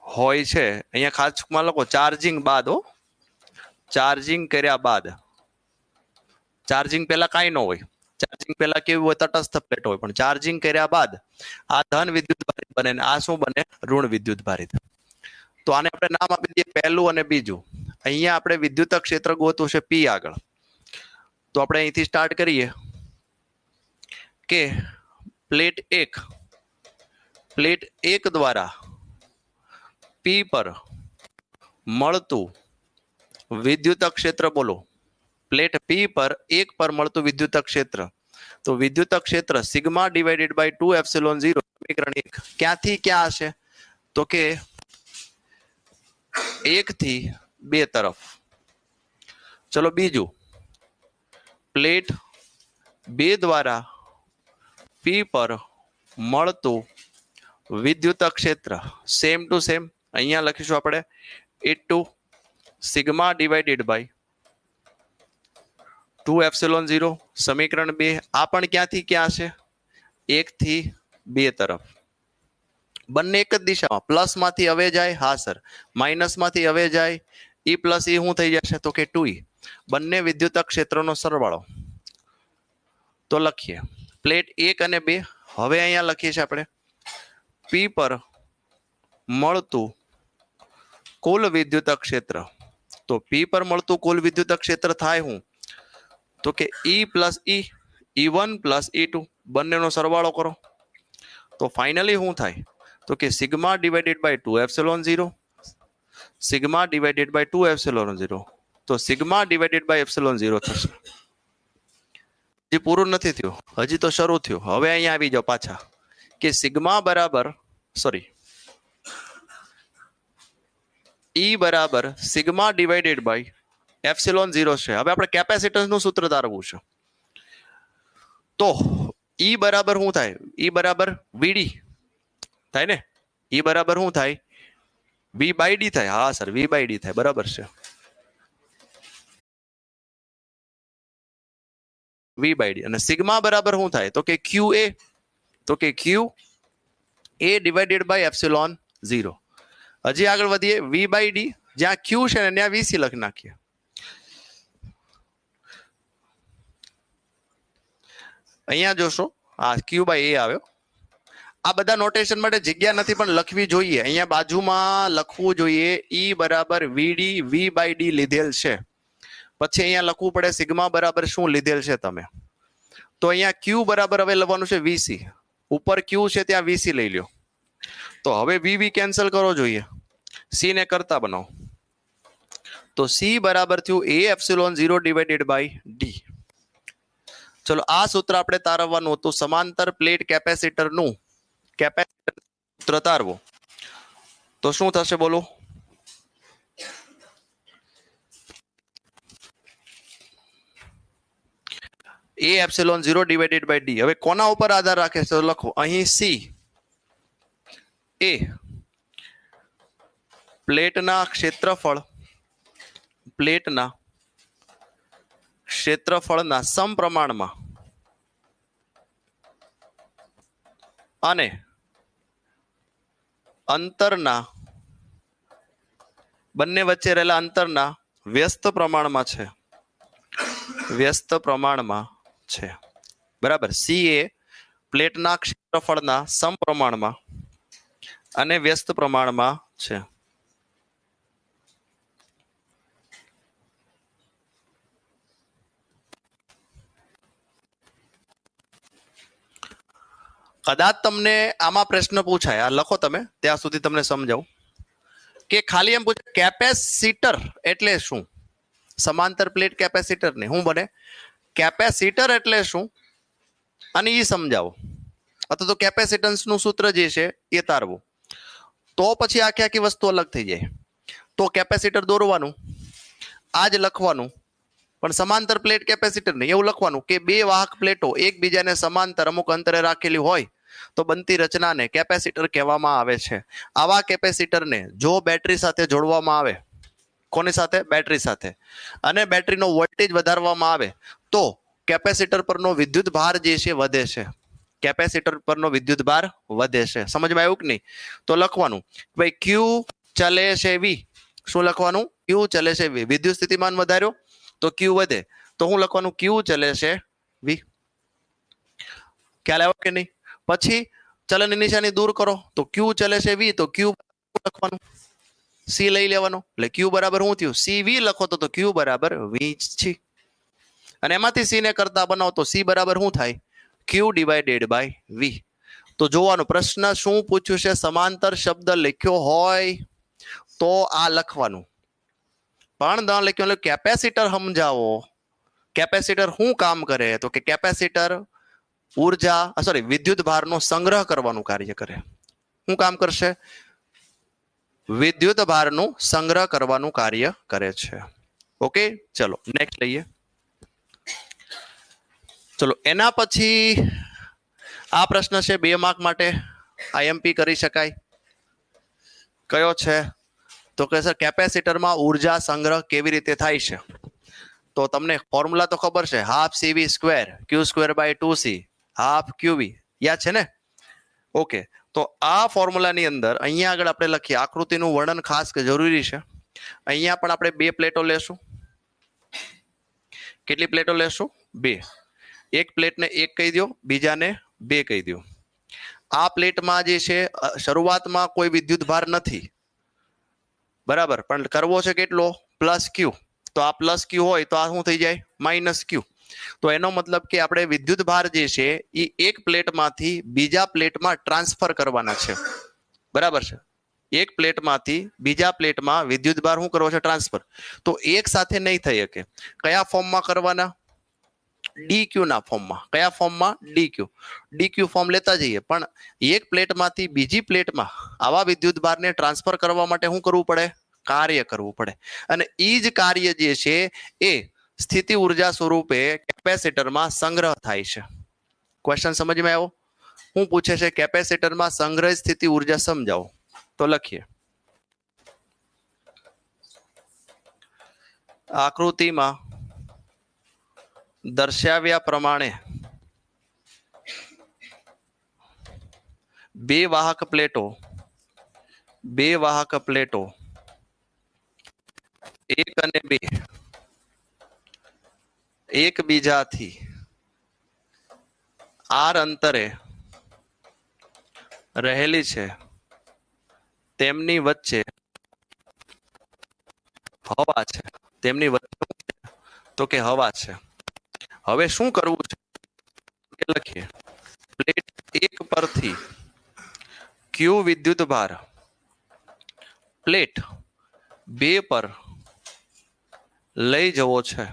હોય છે અહીંયા ખાસ લખો ચાર્જિંગ બાદ ચાર્જિંગ કર્યા બાદ ચાર્જિંગ પહેલા કાંઈ ન હોય ચાર્જિંગ પહેલા કેવું હોય તટસ્થ પ્લેટ હોય પણ ચાર્જિંગ કર્યા બાદ આ ધન વિદ્યુત ભારિત બને ને આ શું બને ઋણ વિદ્યુત ભારિત તો આને આપણે નામ આપી દઈએ પહેલું અને બીજું અહીંયા આપણે વિદ્યુત ક્ષેત્ર ગોતવું છે પી આગળ તો આપણે અહીંથી સ્ટાર્ટ કરીએ કે પ્લેટ 1 દ્વારા પી પર મળતું વિદ્યુત ક્ષેત્ર બોલો. પ્લેટ પી પર 1 પર મળતું વિદ્યુત ક્ષેત્ર. તો વિદ્યુત ક્ષેત્ર સિગ્મા ડિવાઇડેડ બાય 2 એપ્સિલોન 0 સમીકરણ 1 ક્યાંથી ક્યાં હશે? તો કે 1 થી 2 તરફ. ચલો બીજું, પ્લેટ 2 દ્વારા પી પર મળતું વિદ્યુત ક્ષેત્ર સેમ ટુ સેમ અહીંયા લખીશું આપણે into sigma divided by 2 epsilon 0 સમીકરણ 2 આ પણ ક્યાંથી ક્યાં છે? 1 થી 2 તરફ. બંને એક જ દિશામાં, પ્લસ માંથી હવે જાય, હા સર, માઇનસ માંથી હવે જાય, ઈ પ્લસ ઈ શું થઈ જશે? તો કે 2e. બંને વિદ્યુત ક્ષેત્રનો સરવાળો. તો લખીએ પ્લેટ 1 અને 2. હવે અહીંયા લખીએ છીએ આપણે પી પર મળતું કુલ વિદ્યુત ક્ષેત્ર. તો પી પર મળતું કુલ વિદ્યુત ક્ષેત્ર થાય હું? તો કે ઈ પ્લસ ઈ, E1 પ્લસ E2 બંનેનો સરવાળો કરો. તો ફાઇનલી શું થાય? તો કે sigma divided by 2 epsilon 0 sigma divided by 2 epsilon 0. તો સિગ્મા ડિવાઇડેડ બાય એપ્સિલોન 0 થશે. હજી પૂરું નથી થયું, હજી તો શરૂ થયું. હવે અહીંયા આવી જાઓ પાછા કે સિગ્મા બરાબર ઈ બરાબર સિગ્મા ડિવાઇડેડ બાય એપ્સિલોન 0 છે. હવે આપણે કેપેસિટન્સનું સૂત્ર તારવવું છે. તો ઈ બરાબર શું થાય? ઈ બરાબર વીડી થાય ને? ઈ બરાબર શું થાય? વી બાય ડી થાય. હા સર, વી બાય ડી થાય, બરાબર છે. V by D. અને સિગ્મા બરાબર શું થાય? તો કે ક્યુ એ. તો કે Q A divided by epsilon 0. હજી આગળ વધીએ. વી બાય ડી જ્યાં ક્યુ છે ને ત્યાં વીસી લખી નાખીએ. અહીંયા જોશો આ ક્યુ બાય એ આવ્યો. આ બધા નોટેશન માટે જગ્યા નથી પણ લખવી જોઈએ. અહીંયા બાજુમાં લખવું જોઈએ ઈ બરાબર વીડી વી બાય ડી લીધેલ છે. પછી અહીંયા લખવું પડે સિગ્મા બરાબર શું લીધેલ છે તમે. તો અહીંયા ક્યુ બરાબર હવે લખવાનું છે વીસી. ઉપર ક્યુ છે ત્યાં વીસી લઈ લ્યો. તો હવે વી કેન્સલ કરો જોઈએ, સી ને કરતા બનાવો. તો સી બરાબર થયું એ એપ્સિલોન 0 ડિવાઇડેડ બાય ડી. ચલો આ સૂત્ર આપણે તારવવાનું હતું. સમાંતર પ્લેટ કેપેસિટરનું કેપેસિટર સૂત્ર તારવો. તો શું થશે બોલો? એ એપ્સિલોન 0 ડિવાઇડેડ બાય ડી. હવે કોના ઉપર આધાર રાખે છે? લખો અહીં સી એ પ્લેટના ક્ષેત્રફળના સમપ્રમાણમાં અને અંતરના બંને વચ્ચે રહેલા અંતરના વ્યસ્ત પ્રમાણમાં છે. બરાબર. સી એ પ્લેટના ક્ષેત્રફળના સમપ્રમાણમાં અને વ્યસ્ત પ્રમાણમાં છે. કદાચ તમને આમાં પ્રશ્ન પૂછાય, આ લખો તમે, ત્યાં સુધી તમને સમજાવું કે ખાલી એમ પૂછે કેપેસિટર એટલે શું? સમાંતર પ્લેટ કેપેસિટર ને શું બને? કેપેસિટર એટલે શું અને એ સમજાવો, અથવા તો કેપેસિટન્સ નું સૂત્ર જે છે એ તારવું. તો પછી આખી વસ્તુ અલગ થઈ જાય. તો કેપેસિટર દોરવાનું, આ જ લખવાનું, પણ સમાંતર પ્લેટ કેપેસિટર નહીં એવું લખવાનું કે બે વાહક પ્લેટો એકબીજાને સમાંતર અમુક અંતરે રાખેલી હોય તો બનતી રચનાને કેપેસિટર કહેવામાં આવે છે. આવા કેપેસિટરને જો બેટરી સાથે જોડવામાં આવે, કોની સાથે? બેટરી સાથે, અને બેટરીનો વોલ્ટેજ વધારવામાં આવે તો કેપેસિટર પરનો વિદ્યુત ભાર જે છે વધે છે. કેપેસિટર પરનો વિદ્યુત ભાર વધે છે. સમજમાં આવ્યું કે નહીં? તો લખવાનું ભાઈ ક્યુ ચલે છે વી. શું લખવાનું? ક્યુ ચલે છે વી. વિદ્યુત સ્થિતિમાન વધાર્યો તો ક્યુ વધે. તો હું લખવાનું ક્યુ ચલે છે વી. ખ્યાલ આવ્યો કે નહીં? પછી ચલનની નિશાની દૂર કરો તો ક્યુ ચલે છે વી, તો ક્યુ લખવાનું, સી લઈ લેવાનો, એટલે ક્યુ બરાબર શું થયું? સી વી લખો તો ક્યુ બરાબર વી છે. અને એમાંથી સી ને કરતા બનાવો તો સી બરાબર શું થાય? ક્યુ ડિવાઇડેડ બાય વી. તો જોવાનું પ્રશ્ન શું પૂછ્યું છે. સમાંતર શબ્દ લખ્યો હોય તો આ લખવાનું. પણ ન લખ્યું એટલે કેપેસિટર સમજાવો. કેપેસિટર શું કામ કરે? તો કે કેપેસિટર ઉર્જા સોરી વિદ્યુત ભારનો સંગ્રહ કરવાનું કાર્ય કરે. શું કામ કરશે? વિદ્યુત ભારનું સંગ્રહ કરવાનું કાર્ય કરે છે. ઓકે, ચલો નેક્સ્ટ લઈએ. ચલો એના પછી આ પ્રશ્ન છે 2 માર્ક માટે, આઈએમપી કરી શકાય. કયો છે? તો કે સર કેપેસિટરમાં ઉર્જા સંગ્રહ કેવી રીતે થાય છે? તો તમને ફોર્મ્યુલા તો ખબર છે, half CV square Q square by 2c half QV, યાદ છે ને? ઓકે, તો આ ફોર્મ્યુલાની અંદર અહીંયા આગળ આપણે લખીએ, આકૃતિનું વર્ણન ખાસ જરૂરી છે. અહીંયા પણ આપણે 2 પ્લેટો લેશું. કેટલી પ્લેટો લેશું? 2. એક પ્લેટને 1 કહી દો, બીજાને 2 કહી દો. આ પ્લેટમાં જે છે શરૂઆતમાં કોઈ વિદ્યુત ભાર નથી, બરાબર, પણ કરવો છે કેટલો? પ્લસ ક્યુ. તો આ પ્લસ ક્યુ હોય તો આ શું થઈ જાય? માઇનસ ક્યુ. તો એનો મતલબ કે આપણે વિદ્યુત ભાર જે છે એ એક પ્લેટમાંથી બીજા પ્લેટમાં ટ્રાન્સફર કરવાના છે, બરાબર છે? એક પ્લેટમાંથી બીજા પ્લેટમાં વિદ્યુત ભાર શું કરવો છે? ટ્રાન્સફર. તો એક સાથે નહીં થઈ શકે. કયા ફોર્મમાં કરવાના? ડીક્યુ ના ફોર્મમાં. કયા ફોર્મમાં? ડીક્યુ ફોર્મ લેતા જઈએ. પણ એક પ્લેટમાંથી બીજી પ્લેટમાં આવા વિદ્યુત ભારને ટ્રાન્સફર કરવા માટે શું કરવું પડે? કાર્ય કરવું પડે. અને એ જ કાર્ય જે છે એ સ્થિતિ ઉર્જા સ્વરૂપે કેપેસિટરમાં સંગ્રહ થાય છે. ક્વેશ્ચન સમજમાં આવ્યો? શું પૂછે છે? કેપેસિટરમાં સંગ્રહિત સ્થિતિ ઉર્જા સમજાવો. તો લખીએ, આકૃતિમાં દર્શાવ્યા પ્રમાણે 2 વાહક પ્લેટો 1 અને 2 એકબીજાથી આર અંતરે રહેલી છે. તેમની વચ્ચે હવા છે. તેમની વચ્ચે તો કે હવા છે. હવે શું કરવું છે? લખીએ, પ્લેટ 1 પરથી ક્યુ વિદ્યુત ભાર પ્લેટ 2 પર લઈ જવો છે,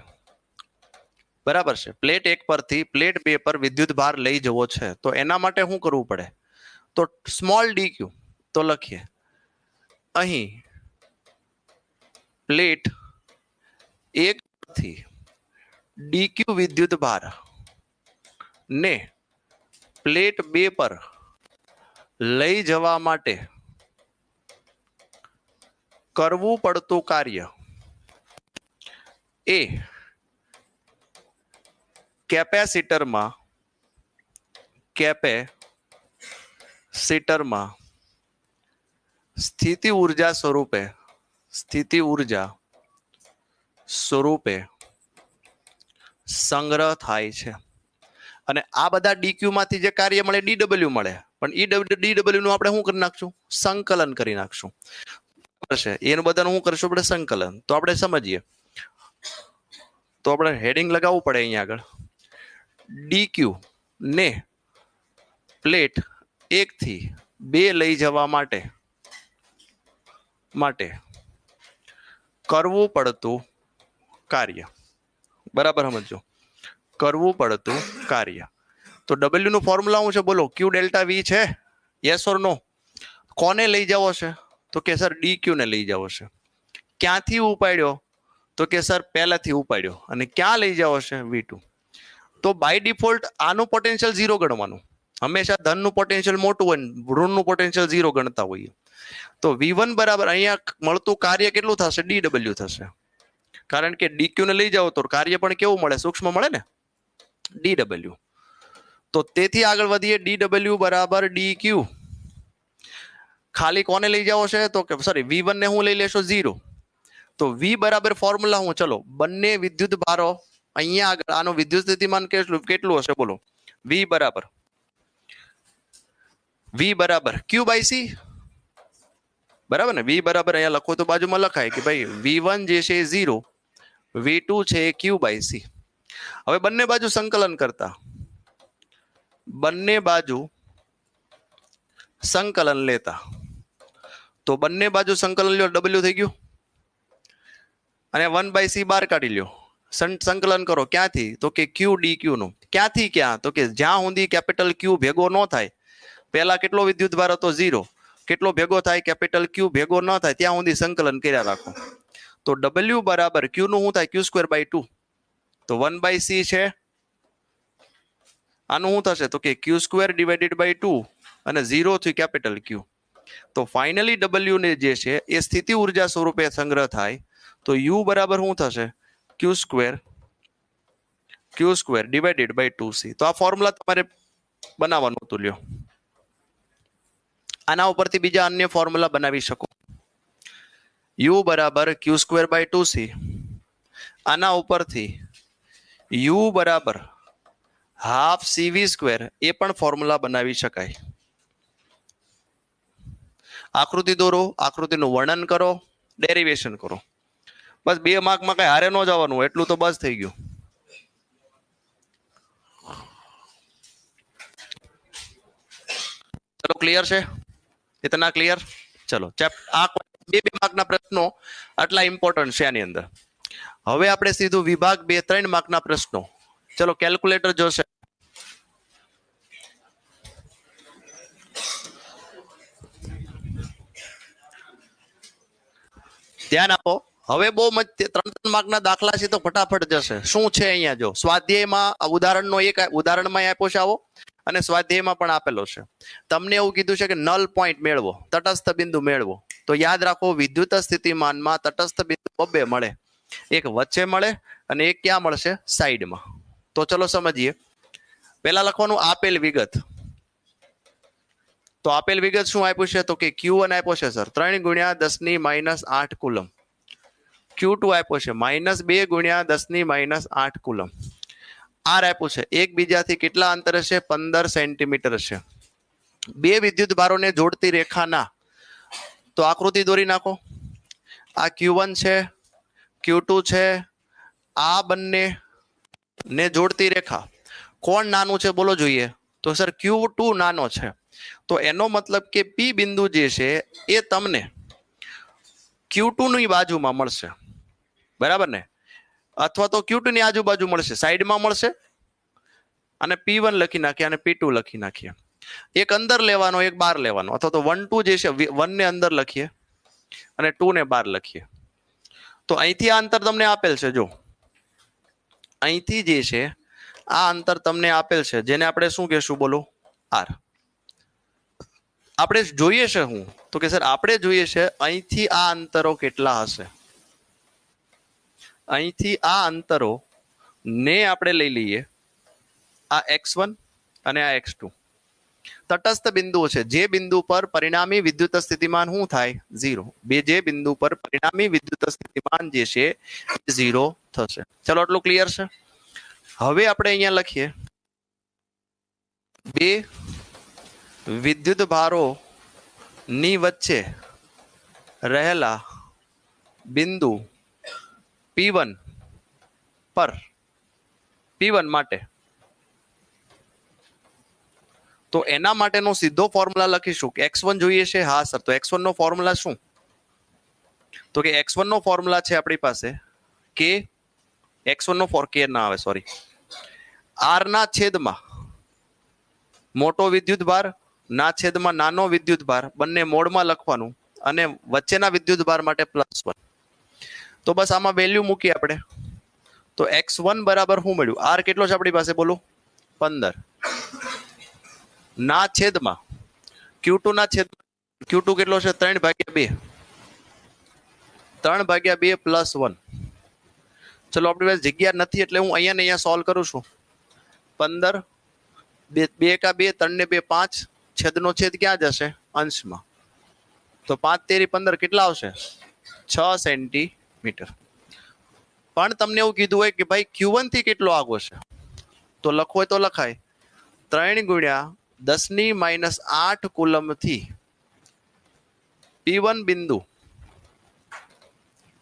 બરાબર છે? પ્લેટ 1 પરથી પ્લેટ 2 પર વિદ્યુત ભાર લઈ જવો છે. તો એના માટે શું કરવું પડે? તો સ્મોલ ડીક્યુ. તો લખીએ, અહીં પ્લેટ 1 પરથી ડીક્યુ વિદ્યુત ભાર ને પ્લેટ 2 પર લઈ જવા માટે કરવું પડતું કાર્ય એ કેપેસિટરમાં સ્થિતિ ઉર્જા સ્વરૂપે સંગ્રહ થાય છે. અને આ બધા ડીક્યુ માંથી જે કાર્ય મળે ડીડબલ્યુ મળે, પણ ડીડબલ્યુ નું આપણે શું કરી નાખશું? સંકલન કરી નાખશું. એનું બધાનું શું કરશું આપણે? સંકલન. તો આપણે સમજીએ. તો આપણે હેડિંગ લગાવવું પડે અહીંયા આગળ. ડીક્યુ ને પ્લેટ 1 થી 2 લઈ જવા માટે કરવું પડતું કાર્ય, બરાબર સમજો? કરવું પડતું કાર્ય. તો ડબલ્યુ નું ફોર્મ્યુલા શું છે? બોલો, ક્યુ ડેલ્ટા વી છે? યસ ઓર નો? કોને લઈ જવો છે? તો કે સર ડીક્યુ ને લઈ જવો છે. ક્યાંથી ઉપાડ્યો? તો કે સર પહેલાથી ઉપાડ્યો. અને ક્યાં લઈ જવો છે? V2. તો બાય ડિફોલ્ટ આનું પોટેન્શિયલ 0 ગણવાનું. હંમેશા ધનનું પોટેન્શિયલ મોટું હોય, ઋણનું પોટેન્શિયલ 0 ગણતા હોઈએ. તો V1 બરાબર અહીંયા મળતું કાર્ય કેટલું થશે? DW થશે. કારણ કે ડીક્યુ ને લઈ જાઓ તો કાર્ય પણ કેવું મળે? સૂક્ષ્મ મળે ને, DW. તો તેથી આગળ વધીએ. DW બરાબર DQ. ખાલી કોને લઈ જાઓ છે? તો કે સોરી V1 ને હું લઈ લેશો 0. તો V બરાબર ફોર્મ્યુલા હું, ચલો, બંને વિદ્યુત ભારો અહીંયા આગળ આનો વિદ્યુત સ્થિતિમાન કેટલું હશે? બોલો, V બરાબર Q બાય C, બરાબર ને? V બરાબર અહીંયા લખો તો બાજુમાં લખાય કે ભાઈ V1 જે છે 0, V2 છે Q બાય C. હવે બંને બાજુ સંકલન કરતા, બંને બાજુ સંકલન લેતા, તો બંને બાજુ સંકલન લ્યો, W થઈ ગયું. અને 1/c બહાર કાઢી લ્યો, સંકલન કરો ક્યાંથી? તો કે ક્યુ ડી ક્યુ નું. ક્યાંથી ક્યાં? તો કે જ્યાં સુધી કેપિટલ ક્યુ ભેગો ન થાય, પહેલા કેટલો વિદ્યુતભાર હતો? 0. કેટલો ભેગો થાય? કેપિટલ ક્યુ ભેગો ન થાય ત્યાં સુધી સંકલન કર્યા રાખો. તો W બરાબર ક્યુ નું શું થાય? Q²/2. તો 1/c છે, આનું શું થશે? તો કે Q²/2 અને 0 થી કેપિટલ ક્યુ. તો ફાઇનલી W ને જે છે એ સ્થિતિ ઉર્જા સ્વરૂપે સંગ્રહ થાય. તો U બરાબર શું થશે? Q²/2c. તો આ ફોર્મ્યુલા તમારે બનાવવાનું હતું. લ્યો, આના ઉપરથી બીજા અન્ય ફોર્મ્યુલા બનાવી શકો. U બરાબર Q²/2c. આના ઉપરથી U બરાબર હાફ CV², એ પણ ફોર્મ્યુલા બનાવી શકાય. આકૃતિ દોરો, આકૃતિનું વર્ણન કરો, ડેરિવેશન કરો. બસ 2 માર્કમાં કઈ હારે ન જવાનું, એટલું તો બસ થઈ ગયું. ચલો, ક્લિયર છે? इतना क्लियर? चलो, આ 2 માર્કના પ્રશ્નો આટલા ઇમ્પોર્ટન્ટ છે આની અંદર. હવે આપણે સીધું વિભાગ 2-3 માર્કના પ્રશ્નો. ચલો, કેલ્ક્યુલેટર જોશે. ધ્યાન આપો. હવે બહુ 3 માર્કના દાખલા છે તો ફટાફટ જશે. શું છે અહીંયા? જો સ્વાધ્યાયમાં ઉદાહરણનો એક ઉદાહરણમાં આપ્યો છે આવો, અને સ્વાધ્યાયમાં પણ આપેલો છે. તમને એવું કીધું છે કે નલ પોઈન્ટ મેળવો, તટસ્થ બિંદુ મેળવો. તો યાદ રાખો, વિદ્યુત સ્થિતિમાનમાં તટસ્થ બિંદુ 2 મળે. એક વચ્ચે મળે અને એક ક્યાં મળશે? સાઈડમાં. તો ચલો સમજીએ. પહેલા લખવાનું આપેલ વિગત. તો આપેલ વિગત શું આપ્યું છે? તો કે Q1 આપ્યો છે સર 3 × 10⁻8 કુલમ. Q2 આપ્યો છે -2 × 10⁻8 કુલમ. R આપ્યું છે એકબીજાથી કેટલા અંતરે છે? 15 સેન્ટીમીટર છે. 2 વિદ્યુત ભારોને જોડતી રેખાના, તો આકૃતિ દોરી નાખો. આ Q1 છે, Q2 છે. આ બંને ને જોડતી રેખા કોણ નાનું છે? બોલો જોઈએ. તો સર Q2 નાનો છે. તો એનો મતલબ કે P બિંદુ જે છે એ તમને Q2 ની બાજુમાં મળશે, બરાબર ને? અથવા તો Q2 ની આજુબાજુ મળશે, સાઈડમાં મળશે. અને P1 લખી નાખીએ અને P2 લખી નાખીએ. એક અંદર લેવાનો, એક બહાર લેવાનો. અથવા તો 1 2 જે છે 1 ને અંદર લખીએ અને 2 ને બહાર લખીએ. તો અહીંથી આ અંતર તમને આપેલ છે. જો અહીંથી જે છે આ અંતર તમને આપેલ છે, જેને આપણે શું કહેશું? બોલો, R. આપણે જોઈએ છે હું તો કે સર આપણે જોઈએ છે અહીંથી આ અંતરો કેટલા હશે. અહીંથી આ અંતરો ને આપણે લઈ લઈએ, આ x1 અને આ x2 તટસ્થ બિંદુઓ છે. જે બિંદુ પર પરિણામી વિદ્યુત સ્થિતિમાન શું થાય? 0. જે બિંદુ પર પરિણામી વિદ્યુત સ્થિતિમાન જે છે 0 થશે. ચલો, આટલું ક્લિયર છે? હવે આપણે અહીંયા લખીએ 2 વિદ્યુત ભારો ની વચ્ચે રહેલા બિંદુ P1 પર P1 માટે, તો એના માટેનો સીધો ફોર્મ્યુલા લખીશું. x1 જોઈએ છે? હા સર. તો x1 નો ફોર્મ્યુલા શું? તો કે x1 નો ફોર્મ્યુલા છે આપણી પાસે કે x1 નો કે ના આવે, સોરી, R ના છેદમાં મોટો વિદ્યુત ભાર ના છેદમાં નાનો વિદ્યુત ભાર, બંને મોડમાં લખવાનું, અને વચ્ચેના વિદ્યુત ભાર માટે +1. તો બસ આમાં વેલ્યુ મૂકી આપણે. તો x1 બરાબર શું મળ્યું? R કેટલો છે આપણી પાસે? બોલો, 15 ના છેદમાં Q2 ના છેદમાં Q2 કેટલો છે? 3/2. 3/2 +1. ચલો, આપણી પાસે જગ્યા નથી એટલે હું અહીંયા ને અહીંયા સોલ્વ કરું છું. 15 2 કા 2, 3 ને 2 5, છેદનો છેદ ક્યાં જશે? અંશમાં. તો 5 તેરી 15 કેટલા આવશે? 6 સેન્ટીમીટર. પણ તમને એવું કીધું હોય કે ભાઈ Q1 થી કેટલો આગો છે, તો લખવો હોય તો લખાય 3 × 10⁻8 કુલમ થી P1 બિંદુ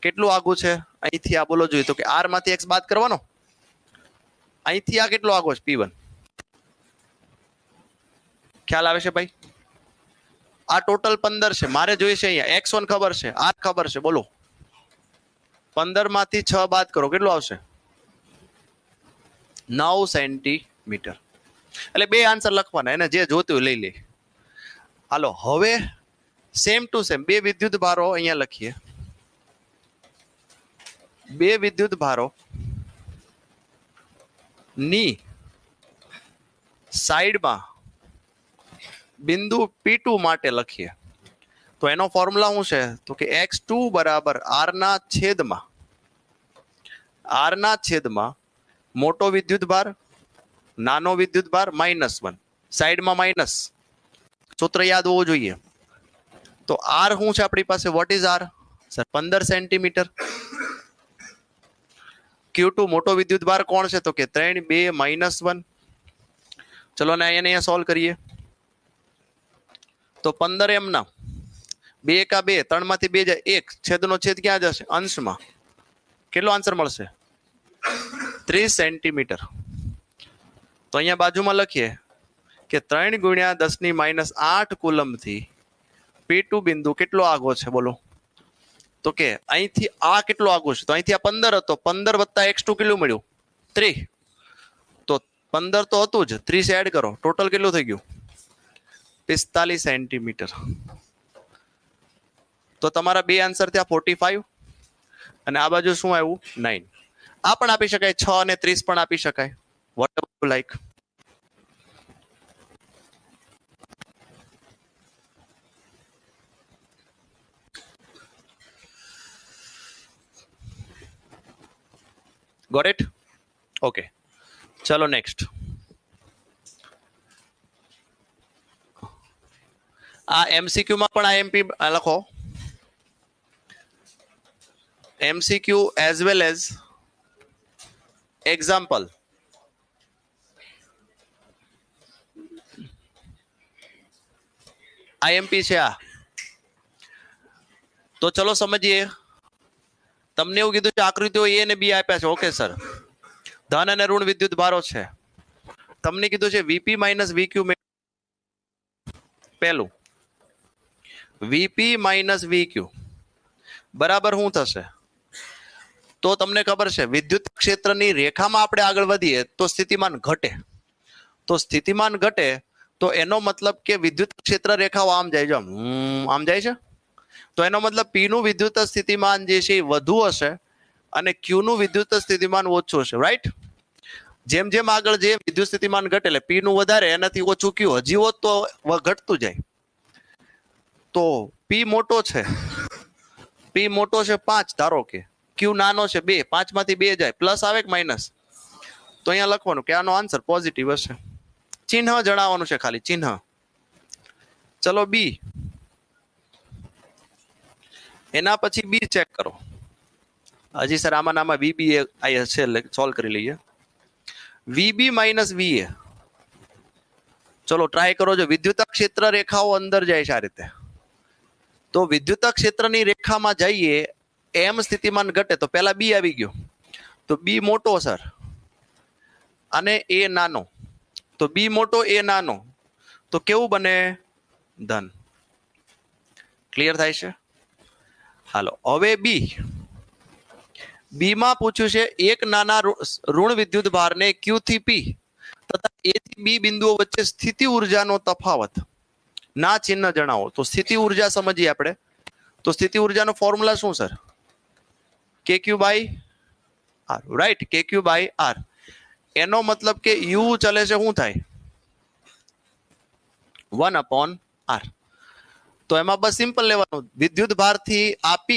કેટલું આગું છે? અહીંથી આ બોલો જોઈએ. તો કે R માંથી x બાદ કરવાનો. અહીંથી આ કેટલો આગો છે? P1. ખ્યાલ આવે છે ભાઈ? આ ટોટલ 15 છે. મારે જોઈએ છે અહીંયા x1 ખબર છે, R ખબર છે. બોલો, 15 માંથી 6 બાદ કરો, કેટલું આવશે? 9 સેન્ટીમીટર. એટલે બે આન્સર લખવાના, એને જે જોતું લઈ લે. હાલો હવે સેમ ટુ સેમ બે વિદ્યુત ભારો અહીંયા લખીએ. બે વિદ્યુત ભારો ની સાઈડમાં બિંદુ P2 માટે લખીએ. તો એનો ફોર્મ્યુલા શું છે? તો કે x2 બરાબર r ના છેદમાં મોટો વિદ્યુત ભાર નાનો વિદ્યુત ભાર -1, સાઈડમાં માઇનસ, સૂત્ર યાદ હોવું જોઈએ. તો r શું છે આપણી પાસે? What is r? Sir 15 centimetre. Q2 મોટો વિદ્યુત ભાર કોણ છે? તો કે 3 2 -1. ચલો ને અહીંયા સોલ્વ કરીએ. તો 15 એમ ના 2 કા 2, 3 માંથી 2 જાય 1, છેદનો છેદ ક્યાં જશે? અંશમાં. કેટલો આન્સર મળશે? 30 સેન્ટીમીટર. તો અહીંયા બાજુમાં લખીએ કે 3 × 10⁻8 કુલમથી P2 બિંદુ કેટલો આગો છે? બોલો. તો કે અહીંથી આ કેટલો આગો છે? તો અહીંથી આ 15 હતો, 15 વત્તા x2 કેટલું મળ્યું? 3. તો 15 તો હતું જ, 30 એડ કરો, ટોટલ કેટલું થઈ ગયું? 45 સેન્ટીમીટર. તો તમારા બે આન્સર થયા 45 અને આ બાજુ શું આવ્યું? 9. આ પણ આપી શકાય, 6 અને 30 પણ આપી શકાય, whatever you like. Got it? Okay, ચલો નેક્સ્ટ. આ MCQ માં પણ IMP લખો. MCQ as well as example. IMP છે આ. તો ચલો સમજીએ. તમને એવું કીધું છે આકૃતિઓ A અને B આપ્યા છે. ઓકે સર, ધન અને ઋણ વિદ્યુત ભારો છે. તમને કીધું છે VP - VQ. પહેલું VP - VQ બરાબર શું થશે? તો તમને ખબર છે વિદ્યુત ક્ષેત્રની રેખામાં આપણે આગળ વધીએ તો સ્થિતિમાન ઘટે. તો સ્થિતિમાન ઘટે તો એનો મતલબ કે વિદ્યુત ક્ષેત્ર રેખાઓ આમ જાય છે, આમ જાય છે. તો એનો મતલબ P નું વિદ્યુત સ્થિતિમાન જે છે એ વધુ હશે અને Q નું વિદ્યુત સ્થિતિમાન ઓછું હશે. રાઈટ? જેમ જેમ આગળ જે વિદ્યુત સ્થિતિમાન ઘટે એટલે P નું વધારે, એનાથી ઓછું Q. હજી હોત તો ઘટતું જાય. તો P મોટો છે, P મોટો છે 5 ધારો કે, Q નાનો છે 2, 5 માંથી 2 જાય, પ્લસ આવે કે માઇનસ? તો અહીંયા લખવાનું કે આનો આન્સર પોઝિટિવ હશે. ચિહ્ન જણાવવાનું છે, ખાલી ચિહ્ન. ચલો B. એના પછી B ચેક કરો. હજી સર આમાં VB આયા છે એટલે સોલ્વ કરી લઈએ. VB - VA. ચલો ટ્રાય કરો. જો વિદ્યુત ક્ષેત્ર રેખાઓ અંદર જાય છે આ રીતે, તો વિદ્યુત ક્ષેત્રની રેખામાં જઈએ એમ સ્થિતિમાન ઘટે તો પહેલા B આવી ગયો. તો B મોટો સર અને A નાનો. તો B મોટો A નાનો, તો કેવું બને? ધન. ક્લિયર થાય છે? હાલો હવે B માં પૂછ્યું છે એક નાના ઋણ વિદ્યુત ભારને Q થી P તથા A થી B બિંદુઓ વચ્ચે સ્થિતિ ઉર્જાનો તફાવત ના ચિહ્ન જણાવો. તો સ્થિતિ ઉર્જા સમજીએ આપણે. તો સ્થિતિ ઉર્જાનો ફોર્મ્યુલા શું સર? KQ/R. રાઈટ? KQ/R. એનો મતલબ કે U ચલે છે શું થાય? 1/R. તો એમાં બસ સિમ્પલ લેવાનું, વિદ્યુત ભારથી આ P,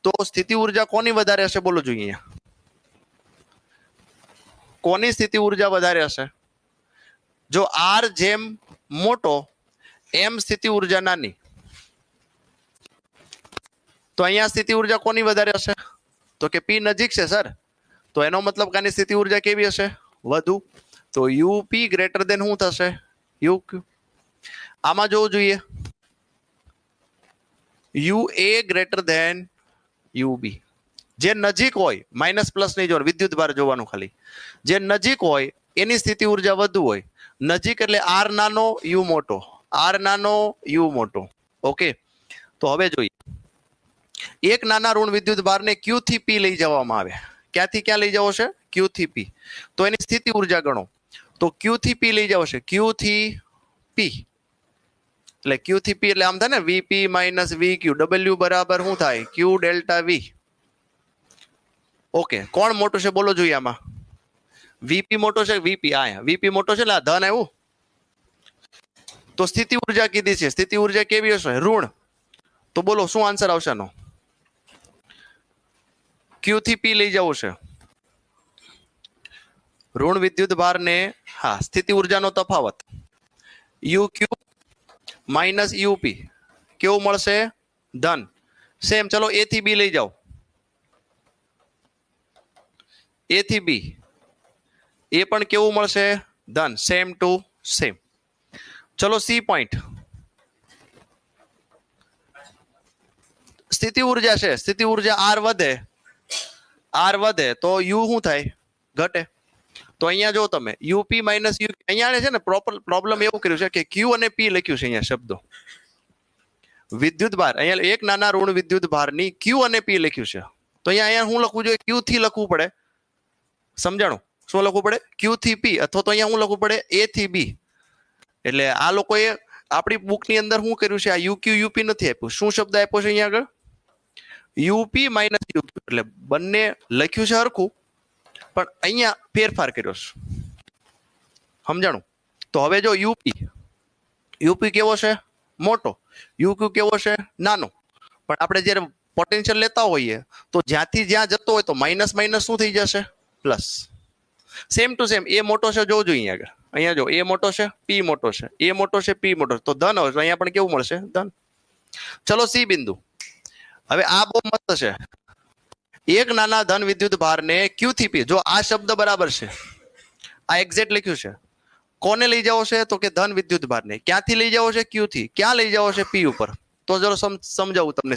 તો સ્થિતિ ઉર્જા કોની વધારે હશે? બોલો જોઈએ. કોની સ્થિતિ ઉર્જા વધારે હશે? જો R જેમ મોટો એમ સ્થિતિ ઉર્જા નાની. તો અહીંયા સ્થિતિ ઉર્જા કોની વધારે હશે? તો કે P નજીક છે સર. તો એનો મતલબ કે આની સ્થિતિ ઉર્જા કેવી હશે? વધુ. તો UP ગ્રેટર દેન શું થશે? UQ. આમાં જોવું જોઈએ UA ગ્રેટર દેન UB. જે નજીક હોય, માઇનસ પ્લસ નહીં જોવાનું, વિદ્યુત ભાર જોવાનું ખાલી. જે નજીક હોય એની સ્થિતિ ઉર્જા વધુ હોય. નજીક એટલે R નાનો U મોટો, R નાનો U મોટો. ઓકે, તો હવે જોઈએ એક નાના ઋણ વિદ્યુત ભારને ક્યુ થી પી લઈ જવામાં આવે. ક્યાંથી ક્યાં લઈ જવો છે? ક્યુ થી પી. તો એની સ્થિતિ ઉર્જા ગણો. તો ક્યુ થી પી લઈ જવો છે. ક્યુ થી પી એટલે ક્યુ થી પી એટલે આમ થાય ને વીપી માઇનસ વી ક્યુ. ડબલ્યુ બરાબર શું થાય? ક્યુ ડેલ્ટા વી. ઓકે, કોણ મોટું છે બોલો જોઈએ આમાં? વીપી મોટો છે વીપી? આ વીપી મોટો છે એટલે આ ધન આવ્યું. તો સ્થિતિ ઉર્જા કીધી છે. સ્થિતિ ઉર્જા કેવી હશે? ઋણ. તો બોલો શું આન્સર આવશે આનો? ક્યુ થી પી લઈ જવું છે. ઋણ વિદ્યુત ભારને હા સ્થિતિ ઉર્જાનો તફાવત યુ ક્યુ માઇનસ યુપી કેવું મળશે? ધન. સેમ ચલો એ થી બી લઈ જાઓ. એ થી બી એ પણ કેવું મળશે? ધન. Same to same. ચલો સી પોઈન્ટ. સ્થિતિ ઉર્જા છે. સ્થિતિ ઉર્જા આર વધે તો યુ શું થાય? ઘટે. તો અહીંયા જો તમે યુપી માઇનસ યુ અહીંયા છે ને પ્રોબ્લેમ એવું કર્યું છે કે ક્યુ અને પી લખ્યું છે અહીંયા શબ્દો. વિદ્યુત ભાર અહીંયા એક નાના ઋણ વિદ્યુત ભારની ક્યુ અને પી લખ્યું છે. તો અહીંયા શું લખવું જોઈએ? ક્યુ થી લખવું પડે. સમજાણું? શું લખવું પડે? ક્યુ થી પી અથવા તો અહીંયા શું લખવું પડે? એ થી બી. એટલે આ લોકોએ આપણી બુકની અંદર શું કર્યું છે? આ યુક્યુ યુપી નથી આપ્યું. શું શબ્દ આપ્યો છે અહીંયા આગળ? U P minus U Q. એટલે બંને લખ્યું છે હરખું પણ અહીંયા ફેરફાર કર્યો છે. સમજાણું? તો હવે જો યુપી કેવો છે? મોટો. યુક્યુ કેવો છે? નાનો. પણ આપણે જ્યારે પોટેન્શિયલ લેતા હોઈએ તો જ્યાંથી જ્યાં જતો હોય તો માઇનસ માઇનસ શું થઈ જશે? પ્લસ. Same to same. એ મોટો છે જોજો અહીંયા આગળ. અહીંયા જો એ મોટો છે પી મોટો છે. એ મોટો છે પી મોટો છે. તો ધન હોય તો અહીંયા પણ કેવું મળશે? ધન. ચલો સી બિંદુ. હવે આ બહુ મસ્ત છે. એક નાના ધન વિદ્યુત ભારને ક્યુ થી પી. જો આ શબ્દ બરાબર છે, આ એક્ઝેક્ટ લખ્યું છે. કોને લઈ જાવો છે? તો કે ધન વિદ્યુત ભારને. ક્યાંથી લઈ જાવો છે? ક્યુ થી. ક્યાં લઈ જાવો છે? પી ઉપર. તો જરો સમજાવું તમને.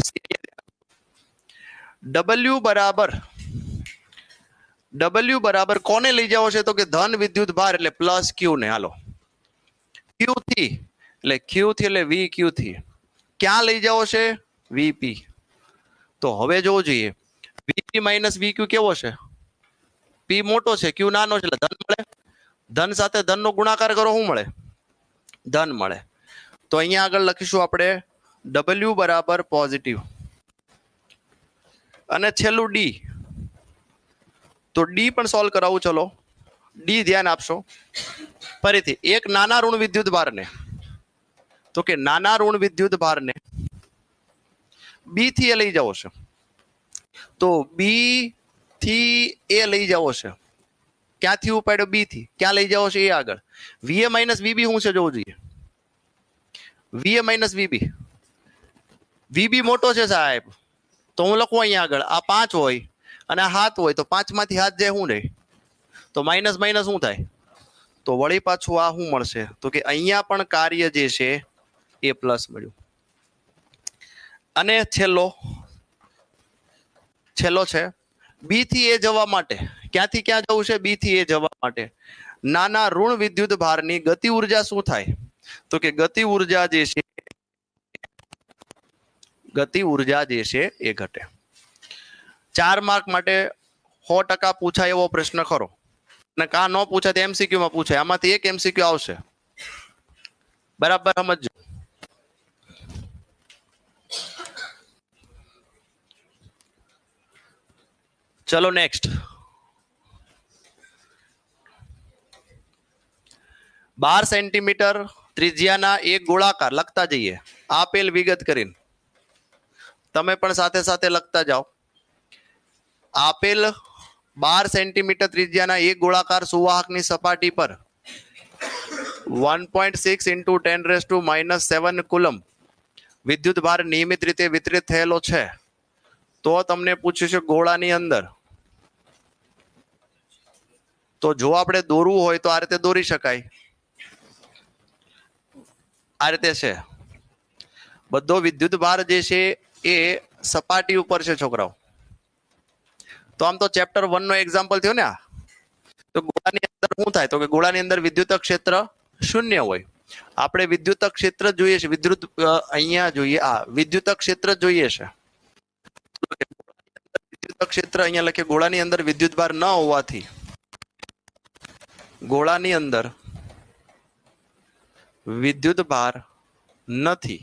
ડબલ્યુ બરાબર કોને લઈ જાવો છે? તો કે ધન વિદ્યુત ભાર એટલે પ્લસ ક્યુ ને. હાલો ક્યુ થી એટલે વી ક્યુ થી ક્યાં લઈ જાવો છે? વીપી. તો હવે જોવું જોઈએ વીપી માઇનસ વી ક્યુ કેવો છે? પી મોટો છે ક્યુ નાનો છે એટલે ધન મળે. ધન સાથે ધન નો ગુણાકાર કરો શું મળે? ધન મળે. તો અહીંયા આગળ લખીશું આપણે ડબલ્યુ બરાબર પોઝિટિવ અને છેલ્લું ડી. તો ડી પણ સોલ્વ કરાવું. ચલો ડી ધ્યાન આપશો. ફરીથી એક નાના ઋણ વિદ્યુત ભારને તો કે નાના ઋણ વિદ્યુત ભારને બી થી એ લઈ જાવો છે. તો બી થી એ લઈ જાવો છે. ક્યાંથી ઉપાડ્યો? બી થી. ક્યાં લઈ જાવો છે? એ આગળ. વીએ માઇનસ વીબી શું છે જોવું જોઈએ. વીએ માઇનસ વીબી. વીબી મોટો છે સાહેબ. તો હું લખું અહીંયા આગળ આ 5 હોય અને આ 7 હોય તો 5 માંથી 7 જાય શું રહે? તો માઇનસ માઇનસ શું થાય? તો વળી પાછું આ શું મળશે? તો કે અહીંયા પણ કાર્ય જે છે એ પ્લસ મળ્યું. અને છેલ્લો છે બી થી એ જવા માટે. ક્યાંથી ક્યાં જવું છે? બી થી એ જવા માટે નાના ઋણ વિદ્યુત ભારની ગતિ ઉર્જા શું થાય? તો કે ગતિ ઉર્જા જે છે એ ઘટે. 4 માર્ક માટે 100% પૂછાય એવો પ્રશ્ન ખરો. અને કા ન પૂછાય તો એમસીક્યુ માં પૂછાય. આમાંથી એક એમસીક્યુ આવશે. બરાબર સમજો. ચલો નેક્સ્ટ. 12 સેન્ટીમીટર ત્રિજ્યાના એક ગોળાકાર લખતા જઈએ આપેલ વિગત કરીને. તમે પણ સાથે સાથે લખતા જાઓ. આપેલ 12 સેન્ટીમીટર ત્રિજ્યાના એક ગોળાકાર સુવાહકની સપાટી પર 1.6 × 10⁻⁻7 કુલમ વિદ્યુત ભાર નિયમિત રીતે વિતરિત થયેલો છે. તો તમને પૂછ્યું છે ગોળાની અંદર. તો જો આપણે દોરવું હોય તો આ રીતે દોરી શકાય. આ રીતે છે. બધો વિદ્યુત ભાર જે છે એ સપાટી ઉપર છે છોકરાઓ. તો આમ તો ચેપ્ટર 1 નો એક્ઝામ્પલ થયો ને આ. તો ગોળાની અંદર શું થાય? તો કે ગોળાની અંદર વિદ્યુત ક્ષેત્ર 0 હોય. આપણે વિદ્યુત ક્ષેત્ર જોઈએ છે. અહીંયા જોઈએ આ વિદ્યુત ક્ષેત્ર જોઈએ છે. વિદ્યુત ક્ષેત્ર અહીંયા લખીએ ગોળાની અંદર વિદ્યુત ભાર ન હોવાથી ગોળાની અંદર વિદ્યુત ભાર નથી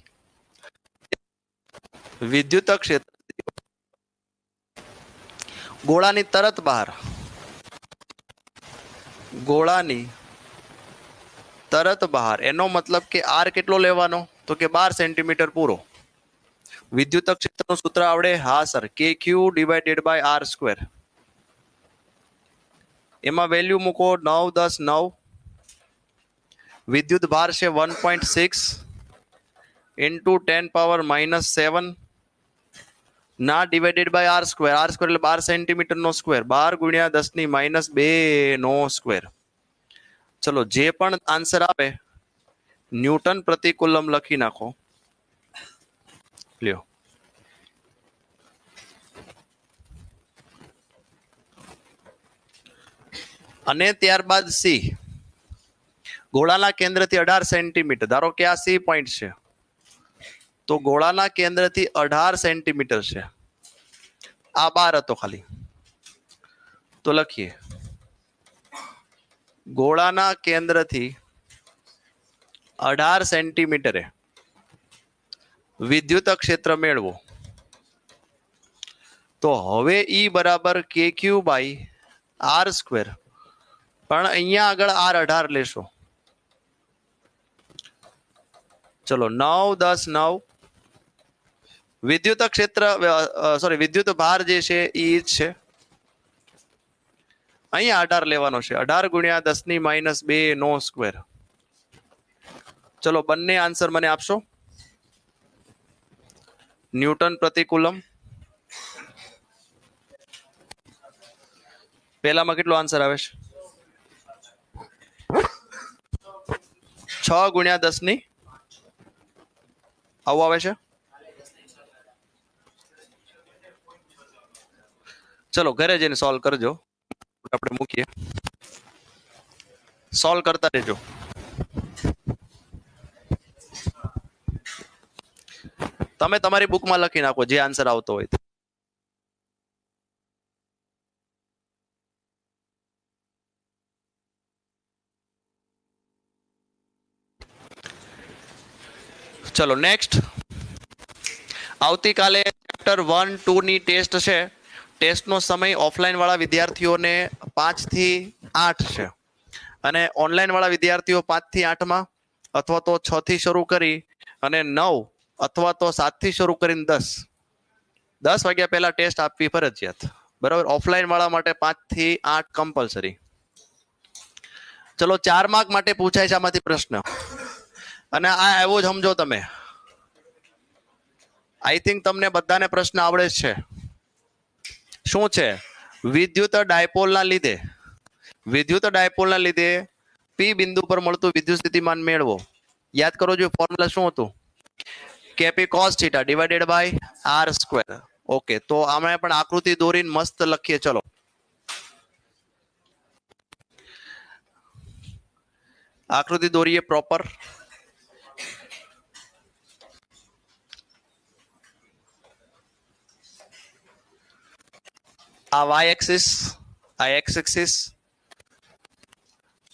વિદ્યુત ક્ષેત્ર ગોળાની તરત બહાર ગોળાની તરત બહાર એનો મતલબ કે આર કેટલો લેવાનો તો કે 12 સેન્ટીમીટર પૂરો વિદ્યુત ક્ષેત્રનું સૂત્ર આવડે હા sir KQ divided by R square એમાં વેલ્યુ મૂકો 9 10 9 વિદ્યુત ભાર છે 1.6 ઇન્ટુ 10 પાવર -7 ના ડિવાઇડેડ બાય R સ્ક્વેર એટલે 12 સેન્ટીમીટર નો સ્ક્વેર 12 ગુણ્યા 10 ની -2 નો સ્ક્વેર ચલો જે પણ આન્સર આવે ન્યૂટન પ્રતિ કુલમ લખી નાખો લ્યો અને ત્યારબાદ સી ગોળાના કેન્દ્રથી 18 સેન્ટીમીટર ધારો કે આ સી પોઈન્ટ છે તો ગોળાના કેન્દ્રથી 18 સેન્ટીમીટર છે આ 12 હતો ખાલી તો લખીએ ગોળાના કેન્દ્રથી 18 સેન્ટીમીટરે વિદ્યુત ક્ષેત્ર મેળવો તો હવે E બરાબર KQ બાય R સ્ક્વેર પણ અહીંયા આગળ R 18 લેશો ચલો 9 10 9 વિદ્યુત ક્ષેત્ર વિદ્યુત ભાર જે છે એ જ છે અહીંયા 18 લેવાનો છે 18 ગુણ્યા 10 ની -2 નો સ્ક્વેર ચલો બંને આન્સર મને આપશો ન્યૂટન પ્રતિ કુલમ પહેલામાં કેટલો આન્સર આવે છે 6 ગુણ્યા 10 ની આવું આવે છે ચલો ઘરે જઈને સોલ્વ કરજો આપણે મૂકીએ સોલ્વ કરતા રહેજો તમે તમારી બુકમાં લખી નાખો જે આન્સર આવતો હોય ચલો નેક્સ્ટ આવતીકાલે ચેપ્ટર 1 2 ની ટેસ્ટ છે ટેસ્ટનો સમય ઓફલાઈન વાળા વિદ્યાર્થીઓને 5 થી 8 છે અને ઓનલાઈન વાળા વિદ્યાર્થીઓ 5 થી 8 માં અથવા તો 6 થી શરૂ કરી અને 9 અથવા તો 7 થી શરૂ કરીને 10 વાગ્યા પહેલા ટેસ્ટ આપવી ફરજિયાત બરાબર ઓફલાઈન વાળા માટે 5 થી 8 કમ્પલસરી ચલો 4 માર્ક માટે પૂછાય છે આમાંથી પ્રશ્ન અને આ આવ્યો જ સમજો તમે આઈ થિંક તમને બધાને પ્રશ્ન આવડે છે શું છે વિદ્યુત ડાયપોલના લીધે પી બિંદુ પર મળતું વિદ્યુત સ્થિતિમાન મેળવો યાદ કરો જો ફોર્મ્યુલા શું હતું KP cos theta divided by R square okay તો આમાં પણ આકૃતિ દોરીને મસ્ત લખીએ ચલો આકૃતિ દોરીએ પ્રોપર આ y એક્સિસ આ x એક્સિસ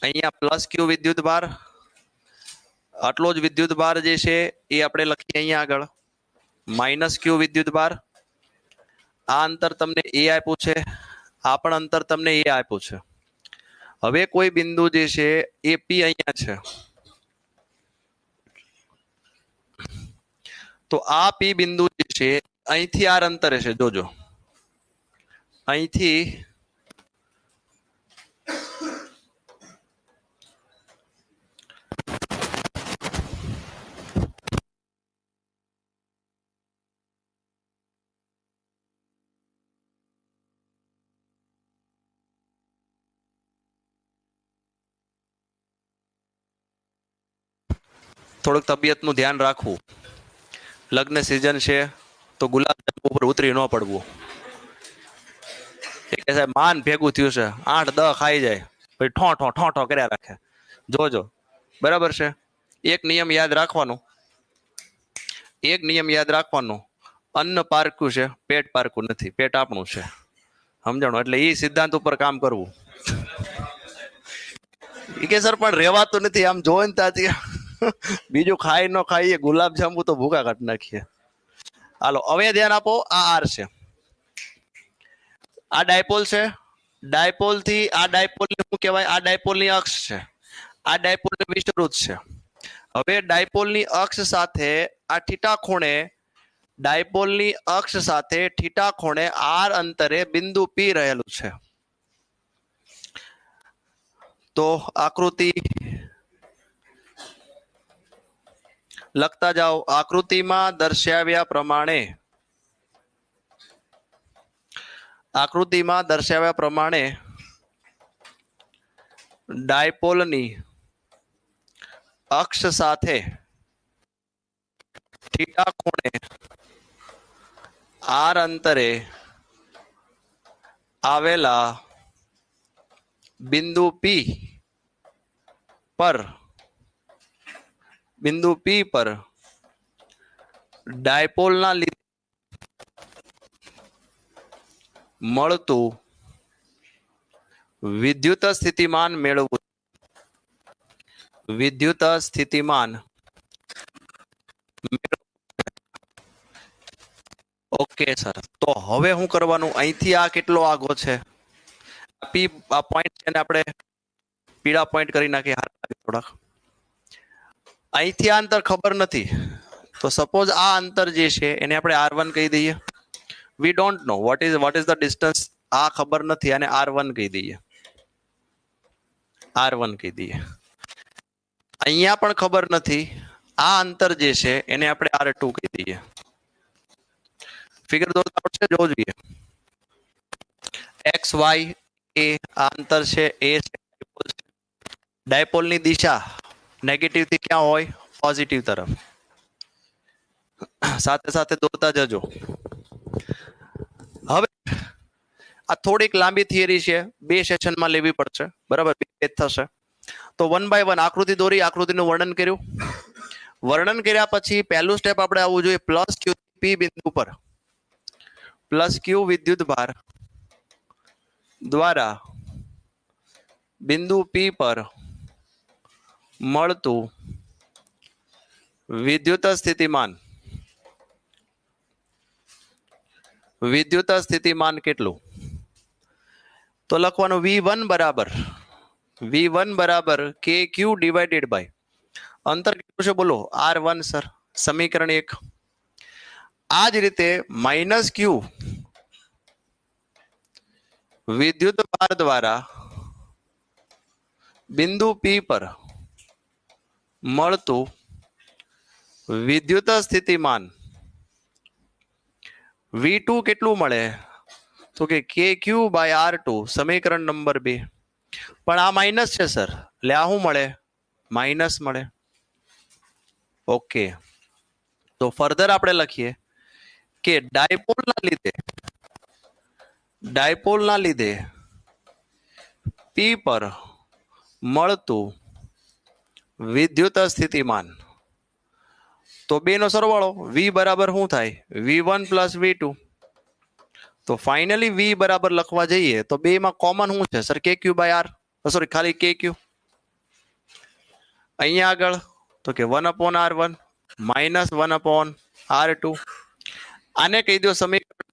અહીંયા પ્લસ q વિદ્યુત ભાર આટલો જ વિદ્યુત ભાર જે છે એ આપણે લખીએ અહીંયા આગળ માઇનસ q વિદ્યુત ભાર આ અંતર તમને a આપ્યું છે આ પણ અંતર તમને a આપ્યું છે હવે કોઈ બિંદુ જે છે એ p અહીંયા છે તો આ p બિંદુ જે છે અહીંથી r અંતરે છે જોજો અહીંથી થોડુંક તબિયતનું ધ્યાન રાખવું લગ્ન સિઝન છે તો ગુલાબ ઉપર ઉતરી ન પડવું કે સાહેબ માન ભેગું થયું છે 8-10 ખાઈ જાય પછી ઠો કર્યા રાખે જોજો બરાબર છે એક નિયમ યાદ રાખવાનો અન્ન પારકું છે પેટ પારકું નથી પેટ આપણું છે સમજાણું? એટલે એ સિદ્ધાંત ઉપર કામ કરવું. કે સર પણ રેવાતું નથી, આમ જોવે ને ત્યાંથી બીજું ખાઈ ન ખાઈએ, ગુલાબ જાંબુ તો ભૂખા કાઢી નાખીએ. હાલો હવે ધ્યાન આપો, આ આર છે, આ ડાયપોલ છે, ડાયપોલ થી આ ડાયપોલ શું કહેવાય? આ ડાયપોલ ની અક્ષ છે, આ ડાયપોલ ની વિષુવવૃત્ત છે. હવે ડાયપોલ ની અક્ષ સાથે આ થીટા ખૂણે, ડાયપોલ ની અક્ષ સાથે થીટા ખૂણે આર અંતરે બિંદુ પી રહેલું છે. તો આકૃતિ લખતા જાઓ. આકૃતિમાં દર્શાવ્યા પ્રમાણે, આકૃતિમાં દર્શાવ્યા પ્રમાણે ડાયપોલની અક્ષ સાથે થીટા ખૂણે આર અંતરે આવેલા બિંદુ પી પર, બિંદુ પી પર ડાયપોલના લીધે મળતું વિદ્યુત સ્થિતિમાન મેળવવું. વિદ્યુત સ્થિતિમાન. ઓકે સર, તો હવે શું કરવાનું? અહીંથી આ કેટલો આગો છે? પી આ પોઈન્ટ છે ને આપણે પીળા પોઈન્ટ કરી નાખીએ થોડાક. અહીંથી આ અંતર ખબર નથી, તો સપોઝ આ અંતર જે છે એને આપણે R1 કહી દઈએ. We don't know what is the distance. આ ખબર નથી, અને R1 કહી દઈએ. R1 કહી દઈએ. અહીંયા પણ ખબર નથી, આ અંતર જે છે એને આપણે R2 કહી દઈએ. ફિગર દોરતા આવડશે? જોવું જોઈએ. એક્સ વાય એ આ અંતર છે, એ ડાયપોલની દિશા નેગેટિવ થી ક્યાં હોય? પોઝિટિવ તરફ. સાથે સાથે દોરતા જજો. હવે આ થોડીક લાંબી થિયરી છે, 2 સેશનમાં લેવી પડશે, બરાબર? 2 પેજ થશે. તો 1 બાય 1 આકૃતિ દોરી, આકૃતિનું વર્ણન કર્યું. વર્ણન કર્યા પછી પહેલું સ્ટેપ આપણે આવવું જોઈએ પ્લસ ક્યુ પી બિંદુ પર, પ્લસ ક્યુ વિદ્યુત ભાર દ્વારા બિંદુ પી પર મળતું વિદ્યુત સ્થિતિમાન. વિદ્યુત સ્થિતિમાન કેટલું? તો લખવાનું V1 બરાબર કે ક્યુ ડિવાઇડેડ બાય અંતર કેટલું છે બોલો? R1 સર, સમીકરણ 1. આ જ રીતે માઇનસ ક્યુ વિદ્યુત ભાર દ્વારા બિંદુ પી પર મળતું વિદ્યુત સ્થિતિમાન V2 કેટલું મળે? તો કે KQ બાય R2, સમીકરણ નંબર 2. પણ આ માઇનસ છે સર, એટલે આ શું મળે? માઇનસ મળે. ઓકે, તો ફર્ધર આપણે લખીએ કે ડાયપોલના લીધે પી પર મળતું વિદ્યુત સ્થિતિમાન, તો 2 નો સરવાળો V બરાબર શું થાય? V1 plus V2. તો ફાઇનલી V બરાબર લખવા જઈએ તો 2 માં કોમન શું છે sir? KQ by R, sorry ખાલી KQ. અહીંયા આગળ તો કે 1/R1 માઇનસ 1/R2. આને કહી દો સમીકરણ.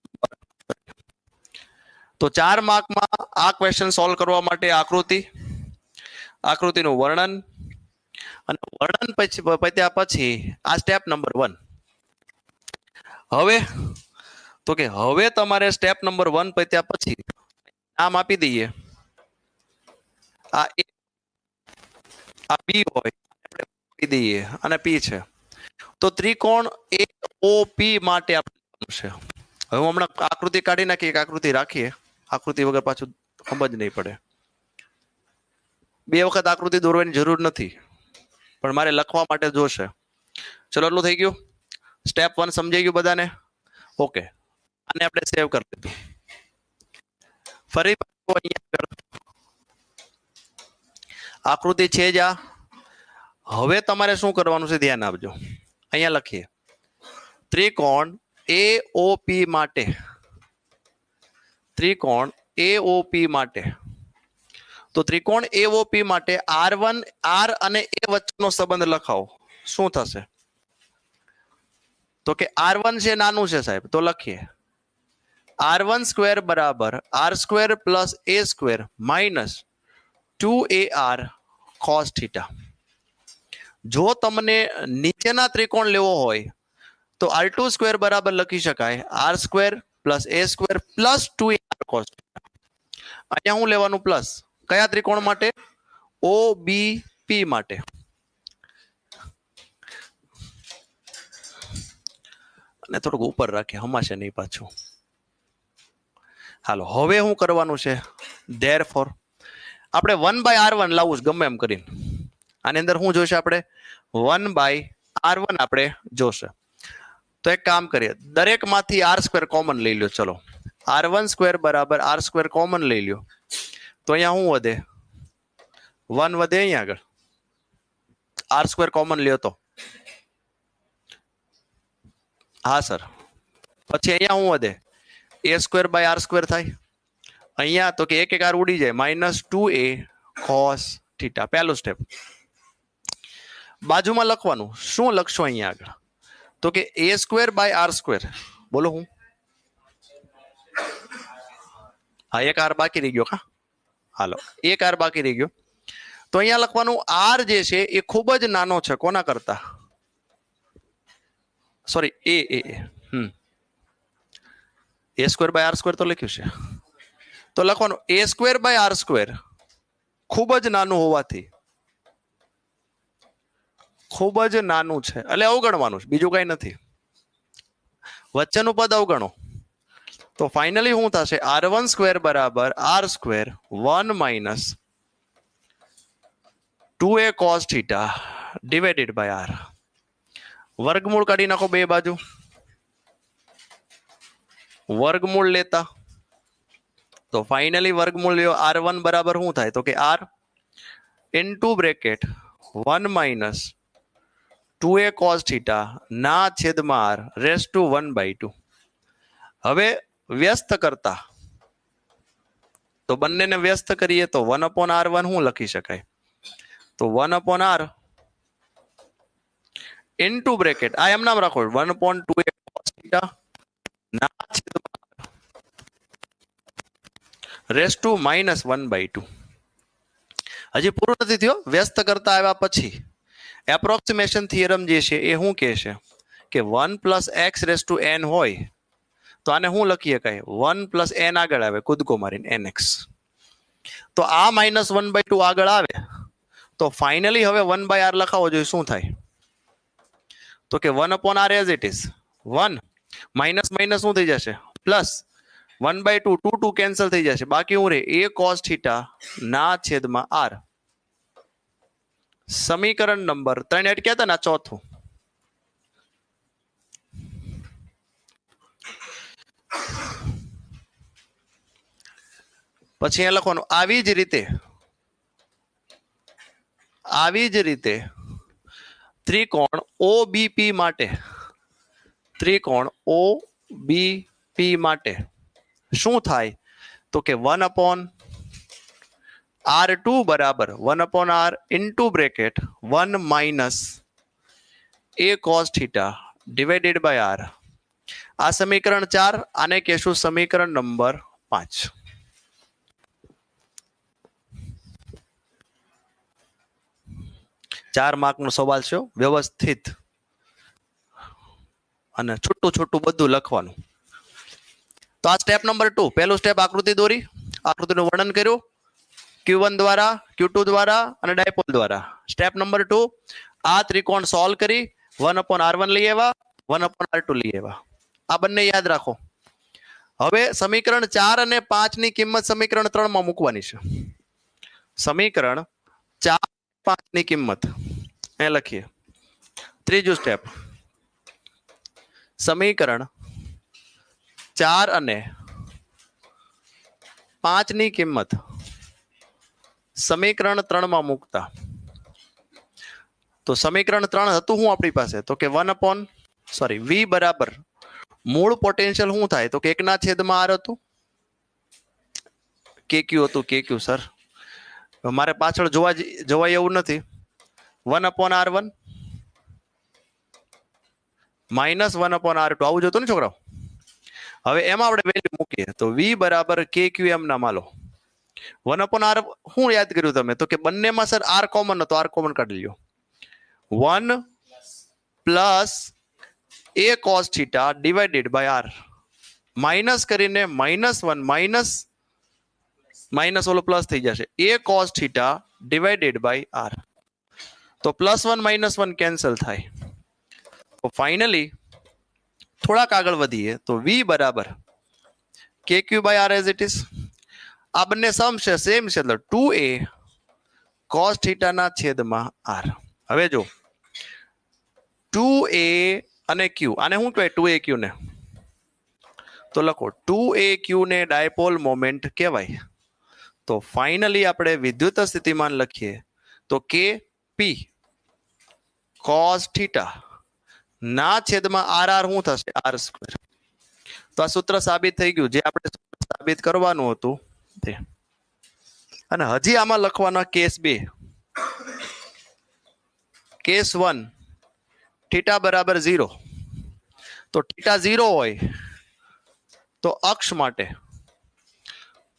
તો 4 માર્કમાં આ ક્વેશ્ચન સોલ્વ કરવા માટે આકૃતિનું વર્ણન, અને વર્ણન પછી પત્યા પછી આ સ્ટેપ નંબર 1. હવે તો કે હવે તમારે સ્ટેપ નંબર 1 પત્યા પછી નામ આપી દઈએ. આ બી હોય આપણે આપી દઈએ, અને પી છે. તો ત્રિકોણ AOP માટે આપણે છે. હવે હું હમણાં આકૃતિ કાઢી નાખીએ, એક આકૃતિ રાખીએ. આકૃતિ વગર પાછું સમજ નહીં પડે. 2 વખત આકૃતિ દોરવાની જરૂર નથી, પણ મારે લખવા માટે જોશે. ચલો, એટલું થઈ ગયું. સ્ટેપ 1 સમજાઈ ગયું બધાને? ઓકે, આને આપણે સેવ કરી દીધું. ફરી આકૃતિ છે જ આ. હવે તમારે શું કરવાનું છે ધ્યાન આપજો. અહીંયા લખીએ ત્રિકોણ AOP માટે ત્રિકોણ એઓપી માટે, તો ત્રિકોણ એઓપી માટે R1 R અને A વચ્ચેનો સંબંધ લખાવો. શું થશે? તો કે R1 છે નાનું છે સાહેબ, તો લખીએ R1 સ્ક્વેર બરાબર R square plus A square minus 2AR cos theta. જો તમને નીચેના ત્રિકોણ લેવો હોય તો R2 સ્ક્વેર બરાબર લખી શકાય R square plus A square plus 2AR cos theta. અહીંયા હું લેવાનું પ્લસ, કયા ત્રિકોણ માટે? OBP માટે. અને થોડુંક ઉપર રાખીએ, હમાશે નહીં પાછું. હાલો, હવે શું કરવાનું છે? ધેરફોર આપણે 1/R1 લાવવું ગમે એમ કરીને. આની અંદર શું જોઈશે આપણે? 1/R1 આપણે જોશે. તો એક કામ કરીએ, દરેકમાંથી R સ્ક્વેર કોમન લઈ લો. ચલો, R1 સ્ક્વેર બરાબર R સ્ક્વેર કોમન લઈ લો, તો અહીંયા શું વધે? 1 વધે. અહીંયા આગળ R સ્ક્વેર કોમન લ્યો તો હા સર. પછી અહીંયા શું વધે? A square by R square થાય. અહીંયા તો કે એક R ઉડી જાય, -2A cos થીટા. પહેલું સ્ટેપ. બાજુમાં લખવાનું, શું લખશો અહીંયા આગળ? તો કે A square by R square. બોલો હું? હા, એક R બાકી રહી ગયો. કા હાલો, એક R બાકી રહી ગયો. તો અહીંયા લખવાનું R જે છે એ ખૂબ જ નાનો છે. કોના કરતા? Sorry, A square by R square તો લખ્યું છે. તો લખવાનું A square by R square ખૂબ જ નાનું હોવાથી, ખૂબ જ નાનું છે એટલે અવગણવાનું છે, બીજું કઈ નથી. વચ્ચેનું પદ અવગણો. તો ફાઇનલી શું થશે? R1 સ્ક્વેર બરાબર R square 1 minus 2A cos theta divided by R. વર્ગમૂળ કાઢી નાખો બે બાજુ. વર્ગમૂળ લેતા તો ફાઇનલી વર્ગમૂળ લ્યો. R1 બરાબર શું થાય? તો કે R into bracket 1 minus 2A cos theta ના છેદમાં R રેસ ટુ 1/2. હવે વ્યસ્ત કરતા તો બંનેને વ્યસ્ત કરીએ તો 1/R1 શું લખી શકાય? તો 1/R ઇન્ટુ બ્રેકેટ આ એમ નામ રાખો 1/2A cos થીટા ના છેદમાં રેસ ટુ -1/2. હજી પૂરું નથી થયો. વ્યસ્ત કરતા આવ્યા પછી એપ્રોક્સિમેશન થિયરમ જે છે એ શું કહે છે કે 1 + x રેસ ટુ n હોય તો આને શું લખી શકાય? 1 + n આગળ આવે કૂદકો મારીને nx. તો આ -1/2 આગળ આવે તો ફાઇનલી હવે 1/R લખાવો જોઈએ. શું થાય? તો કે 1/R as it is 1 minus minus શું થઈ જશે? પ્લસ 1/2 2 કેન્સલ થઈ જશે. બાકી હું રે A cos થીટા ના છેદમાં R. સમીકરણ નંબર 3 એડ કહેતા ને ચોથું. પછી એ લખવાનું આવી જ રીતે ત્રિકોણ OBP માટે, ત્રિકોણ OBP માટે શું થાય? તો કે 1/R2 બરાબર 1/R into bracket 1 minus A cos theta divided by R. આ સમીકરણ 4. આને કહેશું સમીકરણ નંબર 5. ચાર માર્કનો સવાલ છે. વ્યવસ્થિત અને છૂટું છૂટું બધું લખવાનું. તો આ સ્ટેપ નંબર 2. પહેલું સ્ટેપ આકૃતિ દોરી, આકૃતિનું વર્ણન કર્યું Q1 દ્વારા, Q2 દ્વારા અને ડાયપોલ દ્વારા. સ્ટેપ નંબર 2, આ ત્રિકોણ સોલ્વ કરી 1/R1 લઈ આવ્યા, 1/R2 લઈ આવ્યા. આ બંને યાદ રાખો. હવે સમીકરણ 4 અને 5 ની કિંમત સમીકરણ 3 માં મૂકવાની છે. સમીકરણ 4 5 ની કિંમત એ લખીએ. ત્રીજું સ્ટેપ, સમીકરણ 4 અને 5 ની કિંમત સમીકરણ 3 માં મૂકતા. તો સમીકરણ 3 હતું શું આપણી પાસે? તો કે V બરાબર મૂળ પોટેન્શિયલ શું થાય? તો કે 1/R હતું. KQ હતું KQ સર, મારે પાછળ જોવાય એવું નથી. 1/R1 માઇનસ 1/R2 આવું જોતું ને છોકરાઓ. હવે એમાં આપણે વેલ્યુ મૂકીએ તો V બરાબર KQM ના માલો 1/R. શું યાદ કર્યું તમે તો કે બંનેમાં સર R કોમન હતો, R કોમન કાઢી લ્યો. 1 plus A cos θ divided by R minus કરીને -1 માઇનસ ઓલો પ્લસ થઈ જશે A cos θ divided by R. તો +1 -1 કેન્સલ થાય. તો ફાઇનલી થોડાક આગળ વધીએ તો V બરાબર KQ by R as it is. આ બંને સમ છે, સેમ છે, એટલે 2A cos θ ના છેદમાં R. હવે જો 2A અને Q, આને શું કહેવાય 2AQ ને? તો લખો 2AQ ને ડાયપોલ મોમેન્ટ કહેવાય. તો ફાઇનલી આપણે વિદ્યુત સ્થિતિમાન લખીએ તો KP cos θ ના છેદમાં RR શું થશે? R². તો આ સૂત્ર સાબિત થઈ ગયું, જે આપણે સાબિત કરવાનું હતું તે. અને હજી આમાં લખવાના કેસ 2. કેસ 1 θ બરાબર 0. તો θ 0 હોય તો અક્ષ માટે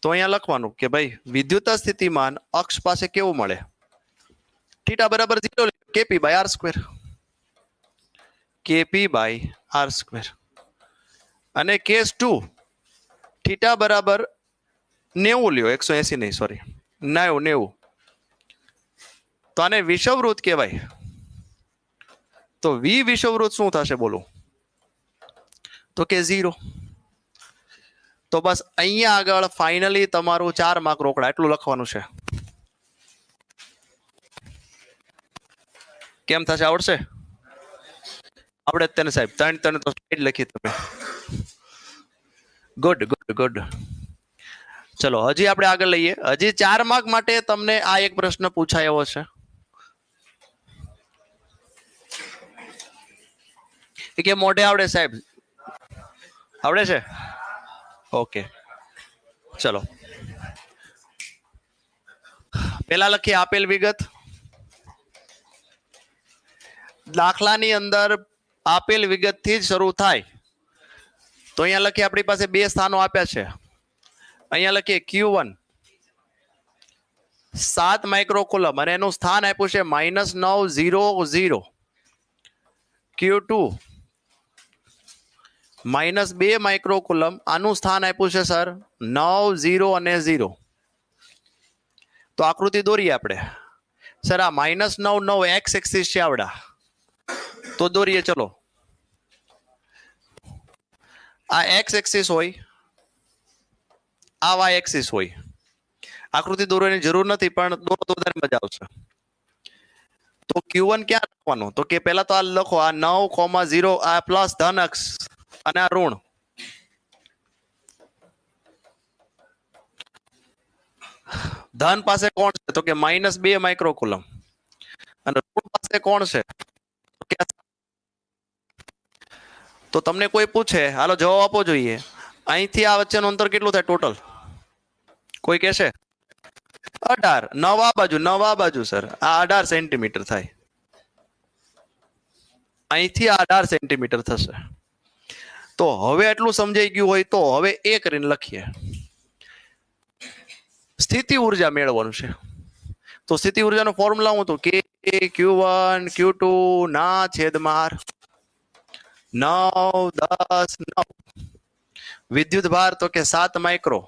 તો અહીંયા લખવાનું કે ભાઈ વિદ્યુત સ્થિતિમાન અક્ષ પાસે કેવું મળે? θ બરાબર 0 KP by R². KP by R². અને કેસ 2 θ બરાબર 90 લ્યો, 180 નહીં, સોરી 90. તો આને વિષવવૃત્ત કહેવાય. તો V વિષવવૃત્ત શું થશે બોલો? તો કે 0. તો બસ અહીંયા આગળ ફાઇનલી તમારું 4 માર્ક રોકડા, એટલું લખવાનું છે. કેમ થશે? આવડશે? આવડે તેને સાહેબ 3 તો સ્લાઇડ લખી તમે. Good good good. ચલો હજી આપણે આગળ લઈએ. હજી 4 માર્ક માટે તમને આ એક પ્રશ્ન પૂછાયો છે કે મોઢે આવડે સાહેબ? આવડે છે? ઓકે ચલો પેલા લખીએ આપેલ વિગત. દાખલાની અંદર આપેલ વિગત થી જ શરૂ થાય. તો અહીંયા લખીએ આપણી પાસે 2 સ્થાનો આપ્યા છે. અહીંયા લખીએ Q1 7 માઇક્રોકુલમ અને એનું સ્થાન આપ્યું છે -900. Q2 -2 માઇક્રોકુલમ, આનું સ્થાન આપ્યું છે સર 9 0 અને 0. તો આકૃતિ દોરીએ આપણે. સર આ -9 X એક્સિસ છે આવડા, તો દોરીએ. ચલો આ X એક્સિસ હોય, આ Y એક્સિસ હોય. આકૃતિ દોરવાની જરૂર નથી પણ દોરો તો વધારે મજા આવશે. તો Q1 ક્યાં લખવાનું? તો કે પહેલા તો આ લખો, આ 9,0, આ પ્લસ ધન અક્ષ અને આ ઋણ. ધન પાસે કોણ છે? તો કે -2 માઇક્રોકુલમ. અને ઋણ પાસે કોણ છે? તો તમને કોઈ પૂછે, હાલો જવાબ આપવો જોઈએ, અહીંથી આ વચ્ચેનું અંતર કેટલું થાય ટોટલ? કોઈ કહેશે 18. 9 આ બાજુ સર આ 18 સેન્ટીમીટર થાય. અહીંથી 18 સેન્ટીમીટર થશે. તો હવે એટલું સમજાઈ ગયું હોય તો હવે એ કરીને લખીએ. સ્થિતિ ઉર્જા મેળવવાનું છે. તો સ્થિતિ ઉર્જાનો ફોર્મ્યુલા હું હતું કે Q1 Q2 ના છેદમાં R. 9 10 9. વિદ્યુત ભાર તો કે 7 માઇક્રો,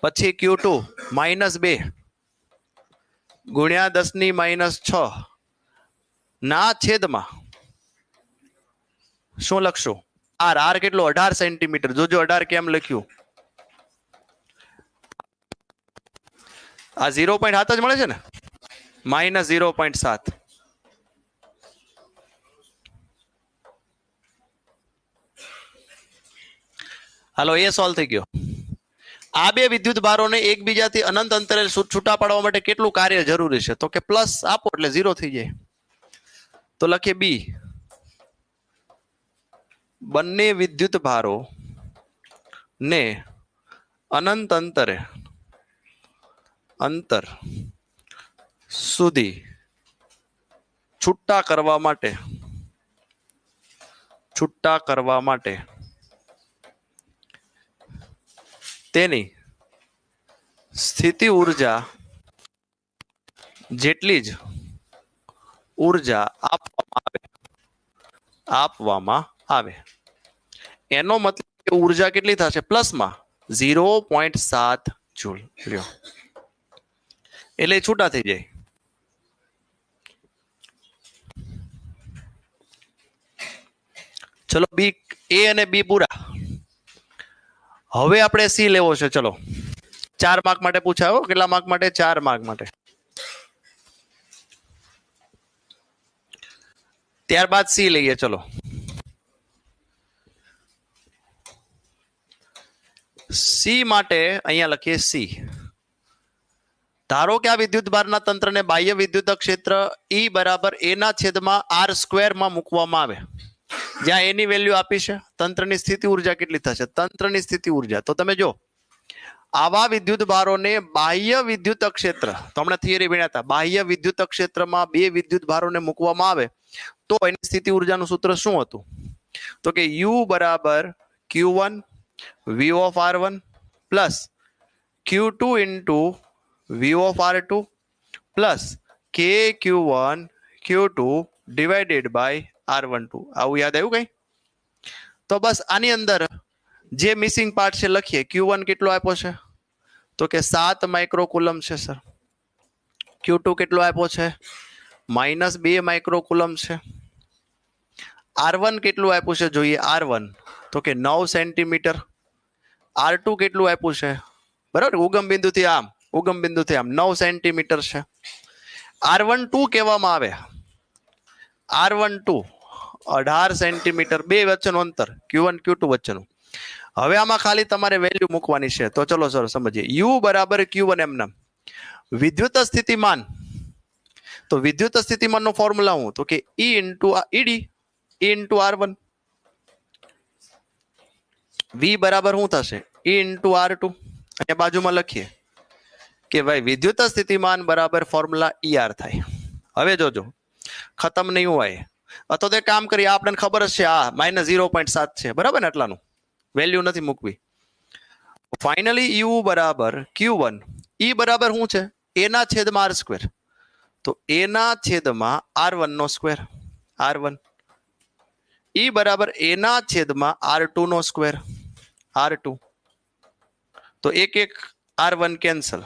પછી Q2 -2 ગુણ્યા 10⁻6 ના છેદમાં શું લખશું? R. R કેટલો? 18 સેન્ટીમીટર. જોજો 18 કેમ લખ્યું? આ 0.7 જ મળે છે ને, -0.7. હાલો એ સોલ્વ થઈ ગયો. આ બે વિદ્યુત ભારોને એકબીજાથી અનંત અંતરે છૂટા પાડવા માટે કેટલું કાર્ય જરૂરી છે? તો કે પ્લસ આપો એટલે 0 થઈ જાય. તો લખીએ B. બંને વિદ્યુત ભારો ને અનંત અંતર સુધી છૂટા કરવા માટે તેની સ્થિતિ ઊર્જા જેટલી જ ઊર્જા આપવામાં આવે એનો મતલબ કે ઊર્જા કેટલી થશે પ્લસમાં 0.7 જૂલ લ્યો એટલે છૂટા થઈ જાય ચલો બી એ અને બી પૂરા હવે આપણે સી લેવો છે ચલો 4 માર્ક માટે પૂછાયો કેટલા માર્ક માટે 4 માર્ક માટે ત્યારબાદ સી લઈએ ચલો સી માટે અહીંયા લખીએ સી ધારો કે આ વિદ્યુત ભારના તંત્રને બાહ્ય વિદ્યુત ક્ષેત્ર E બરાબર A ના છેદમાં R² માં મૂકવામાં આવે જ્યાં એની વેલ્યુ આપી છે તંત્રની સ્થિતિ ઊર્જા કેટલી થશે તંત્રની સ્થિતિ ઊર્જા તો તમે જો આવા વિદ્યુત ભારોને બાહ્ય વિદ્યુત ક્ષેત્ર તો હમણાં થિયરી ભણ્યા હતા બાહ્ય વિદ્યુત ક્ષેત્રમાં બે વિદ્યુત ભારોને મૂકવામાં આવે તો એની સ્થિતિ ઊર્જાનું સૂત્ર શું હતું તો કે U બરાબર Q1 V of R1 plus Q2 into V of R2 plus KQ1 Q2 divided by R12 આવું યાદ આવ્યું કઈ તો બસ આની અંદર જે મિસિંગ પાર્ટ છે લખીએ Q1 કેટલો આપ્યો છે તો કે 7 માઇક્રોકુલમ છે સર Q2 કેટલો આપ્યો છે -2 માઇક્રોકુલમ છે R1 કેટલું આપ્યું છે જોઈએ R1 તો કે 9 સેન્ટીમીટર R2 કેટલું આપ્યું છે બરાબર ઉગમ બિંદુથી આમ 9 સેન્ટીમીટર છે R12 કહેવામાં આવે R12 18 સેન્ટીમીટર બે વચ્ચેનું અંતર Q1 Q2 વચ્ચેનું હવે આમાં ખાલી તમારે વેલ્યુ મૂકવાની છે તો ચલો સર સમજીએ U બરાબર Q1 એમ નામ વિદ્યુત સ્થિતિમાન તો વિદ્યુત સ્થિતિમાનનો ફોર્મ્યુલા હું તો કે E into ED E into R1 V બરાબર શું થશે E into R2 અને બાજુમાં લખીએ કે ભાઈ વિદ્યુત સ્થિતિમાન બરાબર ફોર્મ્યુલા ER થાય હવે જોજો ખતમ નહીં હોય અથવા તો એક કામ કરીએ આપણને ખબર જ છે આ -0.7 છે બરાબર ને એટલાનું વેલ્યુ નથી મૂકવી ફાઇનલી U બરાબર Q1 E બરાબર શું છે A ના છેદમાં R² તો A ના છેદમાં R1 નો સ્ક્વેર R1 E બરાબર A ના છેદમાં R2 નો સ્ક્વેર R2 તો એક R1 કેન્સલ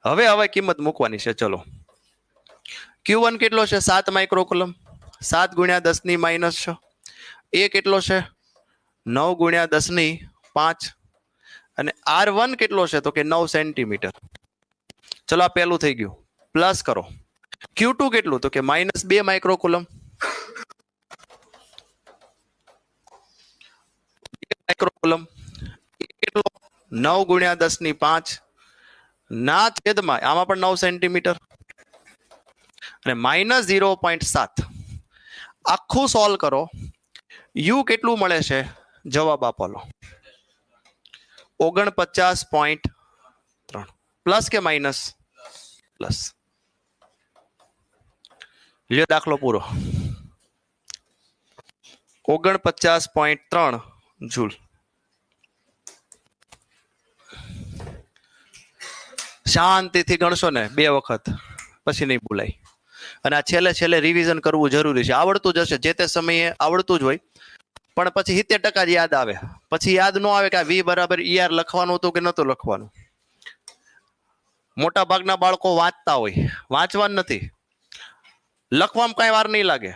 હવે કિંમત મૂકવાની છે ચલો Q1 કેટલો છે 7 માઇક્રોકુલમ 7 ગુણ્યા 10 ની -6 A કેટલો છે 9 ગુણ્યા 10 ની 5 અને R1 કેટલો છે તો કે 9 સેન્ટીમીટર ચલો આ પહેલું થઈ ગયું પ્લસ કરો Q2 કેટલું તો કે -2 માઇક્રોકુલમ કેટલો 9 ગુણ્યા 10 ની 5 ના છેદમાં આમાં પણ 9 સેન્ટીમીટર અને -0.7 આખું સોલ્વ કરો U કેટલું મળે છે જવાબ આપો લો 49.3 પ્લસ કે માઇનસ પ્લસ લ્યો દાખલો પૂરો 49.3 જૂલ શાંતિથી ગણશો ને 2 વખત પછી નહીં ભૂલાય અને આ છેલ્લે રિવિઝન કરવું જરૂરી છે આવડતું જ હશે જે તે સમયે આવડતું જ હોય પણ પછી 70% જ યાદ આવે પછી યાદ ન આવે કે આ V બરાબર ER લખવાનું હતું કે નતું લખવાનું મોટા ભાગના બાળકો વાંચતા હોય વાંચવાનું નથી લખવામાં કઈ વાર નહીં લાગે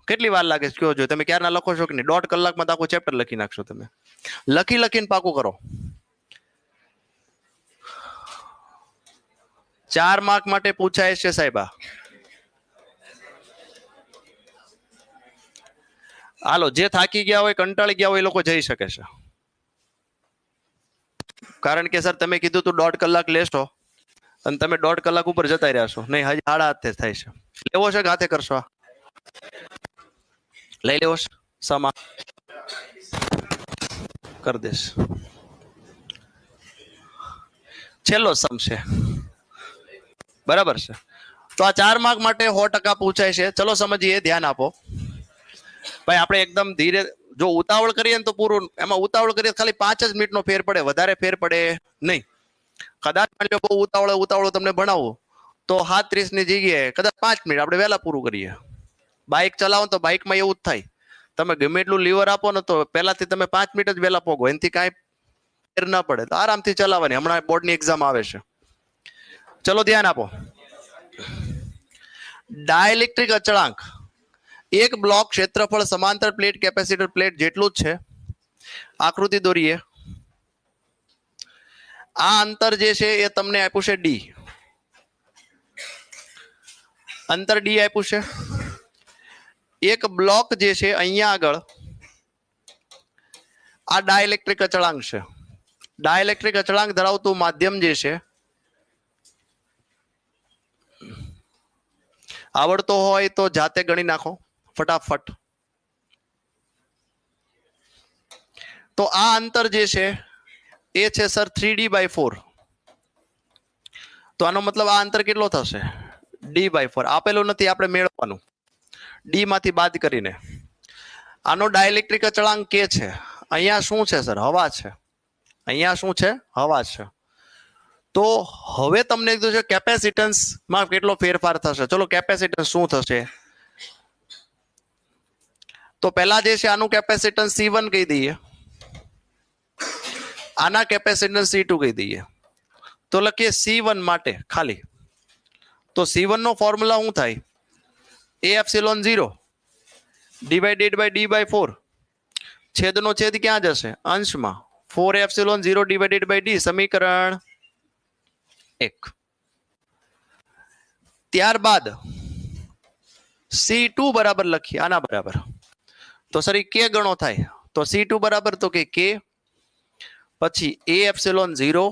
કેટલી વાર લાગે કયો જો તમે ક્યારના લખો છો કે નહીં 1.5 કલાકમાં તો આખું ચેપ્ટર લખી નાખશો તમે લખીને પાકું કરો 4 માર્ક માટે પૂછાય છે સાહેબા હાલો જે થાકી ગયા હોય કંટાળી ગયા હોય એ લોકો જઈ શકે છે કારણ કે સર તમે કીધું તું 1.5 કલાક લેશો અને તમે 1.5 કલાક ઉપર જતા રહ્યા છો નહીં હજી 8:30 થાય છે લેવો છે કે હાથે કરશો લઈ લેવો છે સમા કરી દેશ છેલ્લો સમ છે, બરાબર છે. તો આ 4 માર્ક માટે 100% પૂછાય છે. ચલો સમજીએ, ધ્યાન આપો ભાઈ. આપણે એકદમ ધીરે, જો ઉતાવળ કરીએ ને તો પૂરું, એમાં ઉતાવળ કરીએ ખાલી 5 જ મિનિટનો ફેર પડે, વધારે ફેર પડે નહીં. કદાચ માની લો બહુ ઉતાવળ તમને ભણાવું તો 7:30 ની જગ્યાએ કદાચ 5 મિનિટ આપણે વહેલા પૂરું કરીએ. બાઇક ચલાવો તો બાઇકમાં એવું જ થાય, તમે ગમે એટલું લીવર આપો ને તો પહેલાથી તમે 5 મિનિટ જ વહેલા પોગો, એનાથી કાંઈ ફેર ના પડે. તો આરામથી ચલાવવાની. હમણાં બોર્ડની એક્ઝામ આવે છે. ચલો ધ્યાન આપો. ડાઇલેક્ટ્રિક અચળાંક, એક બ્લોક ક્ષેત્રફળ સમાંતર પ્લેટ કેપેસિટર પ્લેટ જેટલું જ છે. આકૃતિ દોરીએ. આ અંતર જે છે એ તમને આપ્યું છે ડી, અંતર ડી આપ્યું છે. એક બ્લોક જે છે અહીંયા આગળ આ ડાઇલેક્ટ્રિક અચળાંક છે. ડાઇલેક્ટ્રિક અચળાંક ધરાવતું માધ્યમ જે છે, આવડતો હોય તો જાતે ગણી નાખો ફટાફટ. તો આ અંતર જે છે એ છે સર 3D/4. તો આનો મતલબ આ અંતર કેટલો થશે? D/4. આપેલું નથી, આપણે મેળવવાનું ડી માંથી બાદ કરીને. આનો ડાઇલેક્ટ્રિક અચળાંક કે છે. અહીંયા શું છે સર? હવા છે. અહીંયા શું છે? હવા છે. તો હવે તમને કીધું છે કેપેસિટન્સમાં કેટલો ફેરફાર થશે. ચલો કેપેસિટન્સ શું થશે? તો પહેલા જે છે આનું કેપેસિટન્સ C1 કહી દઈએ, આના કેપેસિટન્સ C2 કહી દઈએ. તો લખીએ C1 માટે ખાલી. તો C1 નો ફોર્મ્યુલા શું થાય? A/0 / D/4. છેદનો છેદ ક્યાં જશે? અંશમાં. 4A/0 / D, સમીકરણ 1. ત્યારબાદ C2 બરાબર લખીએ, આના બરાબર. તો સર એ કે ગણો થાય. તો C2 બરાબર તો કે પછી A/0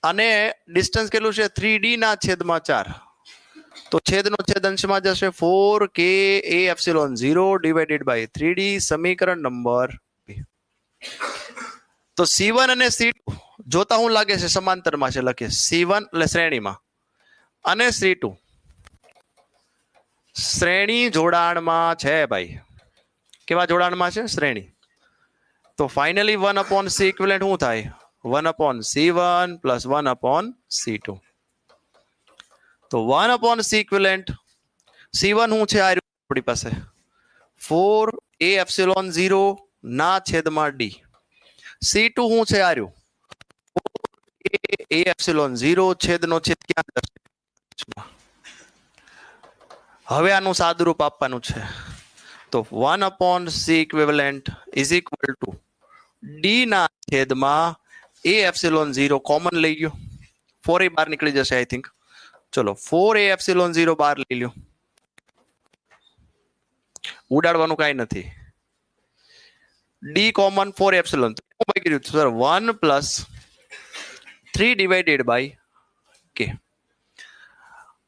અને ડિસ્ટન્સ કેટલું છે? 3D ના છેદમાં 4. તો છેદનો છેદ અંશમાં જશે. 4KA/0 / 3D, સમીકરણ નંબર 2. તો C1 અને C2 જોતા હું લાગે છે સમાંતરમાં છે. લખીએ C1 એટલે શ્રેણીમાં અને C2 શ્રેણી જોડાણમાં છે ભાઈ. કેવા જોડાણમાં છે? શ્રેણી. તો ફાઇનલી 1/C ઇક્વિવેલન્ટ શું થાય? 1/C1 + 1/C2. તો 1/C ઇક્વિવેલન્ટ C1 શું છે? આ આપણી પાસે 4A/0 ના છેદમાં D. C2 શું છે? આ 4A/0 છેદનો છેદ ક્યાં જશે? હવે આનું સાદુરૂપ આપવાનું છે. તો 1/C ઇક્વિવેલન્ટ = D ના છેદમાં A/0 કોમન લઈ ગયો. 4A બહાર નીકળી જશે આઈ થિંક. ચલો 4A/0 બહાર લઈ લ્યો. ઉડાડવાનું કાંઈ નથી. D common 4A. Sir 1 + 3 / K.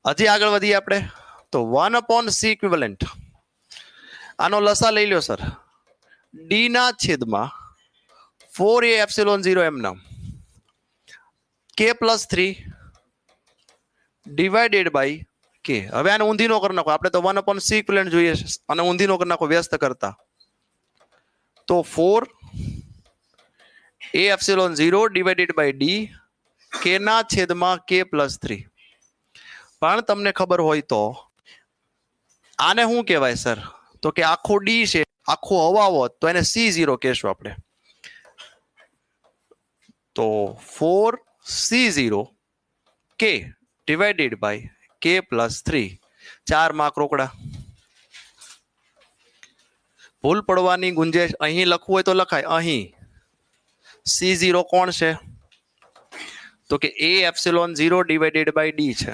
હજી આગળ વધીએ આપણે. તો 1/C ઇક્વિવેલન્ટ, આનો લસા લઈ લ્યો સર. D ના છેદમાં 4A/0 એમ નામ K + 3 / K. હવે આને ઊંધી નો કરી નાખો. આપણે તો 1/C ઇક્વિવેલન્ટ જોઈએ છે અને ઊંધી નો કરી નાખો વ્યસ્ત કરતા. તો 4A/0 / D, K ના છેદમાં K + 3. પણ તમને ખબર હોય તો આને શું કહેવાય સર? તો કે આખો D છે, આખો હવા હોત તો એને C0 કહેશું આપણે. તો 4C0 K / K + 3. 4 માર્ક રોકડા. ભૂલ પડવાની ગુંજાઈશ. અહીં લખવું હોય તો લખાય. અહીં C0 કોણ છે? તો કે A/0 / D છે.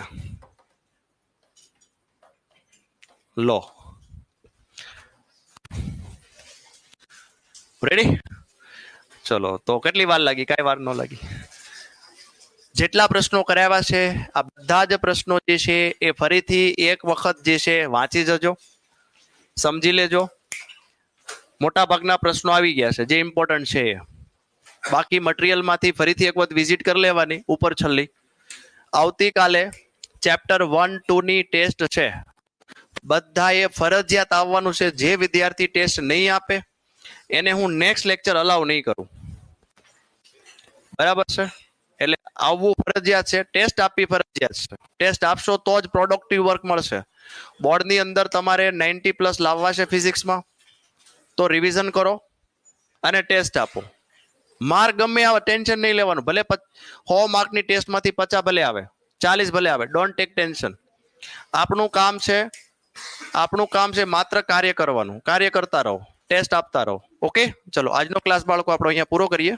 લો રેડી? ચલો તો કેટલી વાર લાગી? કાંઈ વાર ન લાગી. જેટલા પ્રશ્નો કરાવ્યા છે આ બધા જ પ્રશ્નો જે છે એ ફરીથી એક વખત જે છે વાંચી જજો, સમજી લેજો. મોટા ભાગના પ્રશ્નો આવી ગયા છે જે ઇમ્પોર્ટન્ટ છે. બાકી મટીરિયલમાંથી ફરીથી એક વખત વિઝિટ કરી લેવાની ઉપર છેલ્લી. આવતીકાલે ચેપ્ટર 1, 2 ની ટેસ્ટ છે. બધાએ ફરજિયાત આવવાનું છે. જે વિદ્યાર્થી ટેસ્ટ નહીં આપે એને હું નેક્સ્ટ લેક્ચર અલાઉ નહીં કરું. બરાબર છે? એટલે આવવું ફરજિયાત છે, ટેસ્ટ આપવી ફરજિયાત છે. ટેસ્ટ આપશો તો જ પ્રોડક્ટિવ વર્ક મળશે. બોર્ડની અંદર તમારે 90+ લાવવા છે ફિઝિક્સમાં, તો રિવિઝન કરો અને ટેસ્ટ આપો. માર્ક ગમે આવે ટેન્શન નહીં લેવાનું. ભલે 100 માર્કની ટેસ્ટમાંથી 50 ભલે આવે, 40 ભલે આવે, ડોન્ટ ટેક ટેન્શન. આપણું કામ છે માત્ર કાર્ય કરવાનું. કાર્ય કરતા રહો, ટેસ્ટ આપતા રહો. ઓકે, ચલો આજનો ક્લાસ બાળકો આપણે અહીંયા પૂરો કરીએ.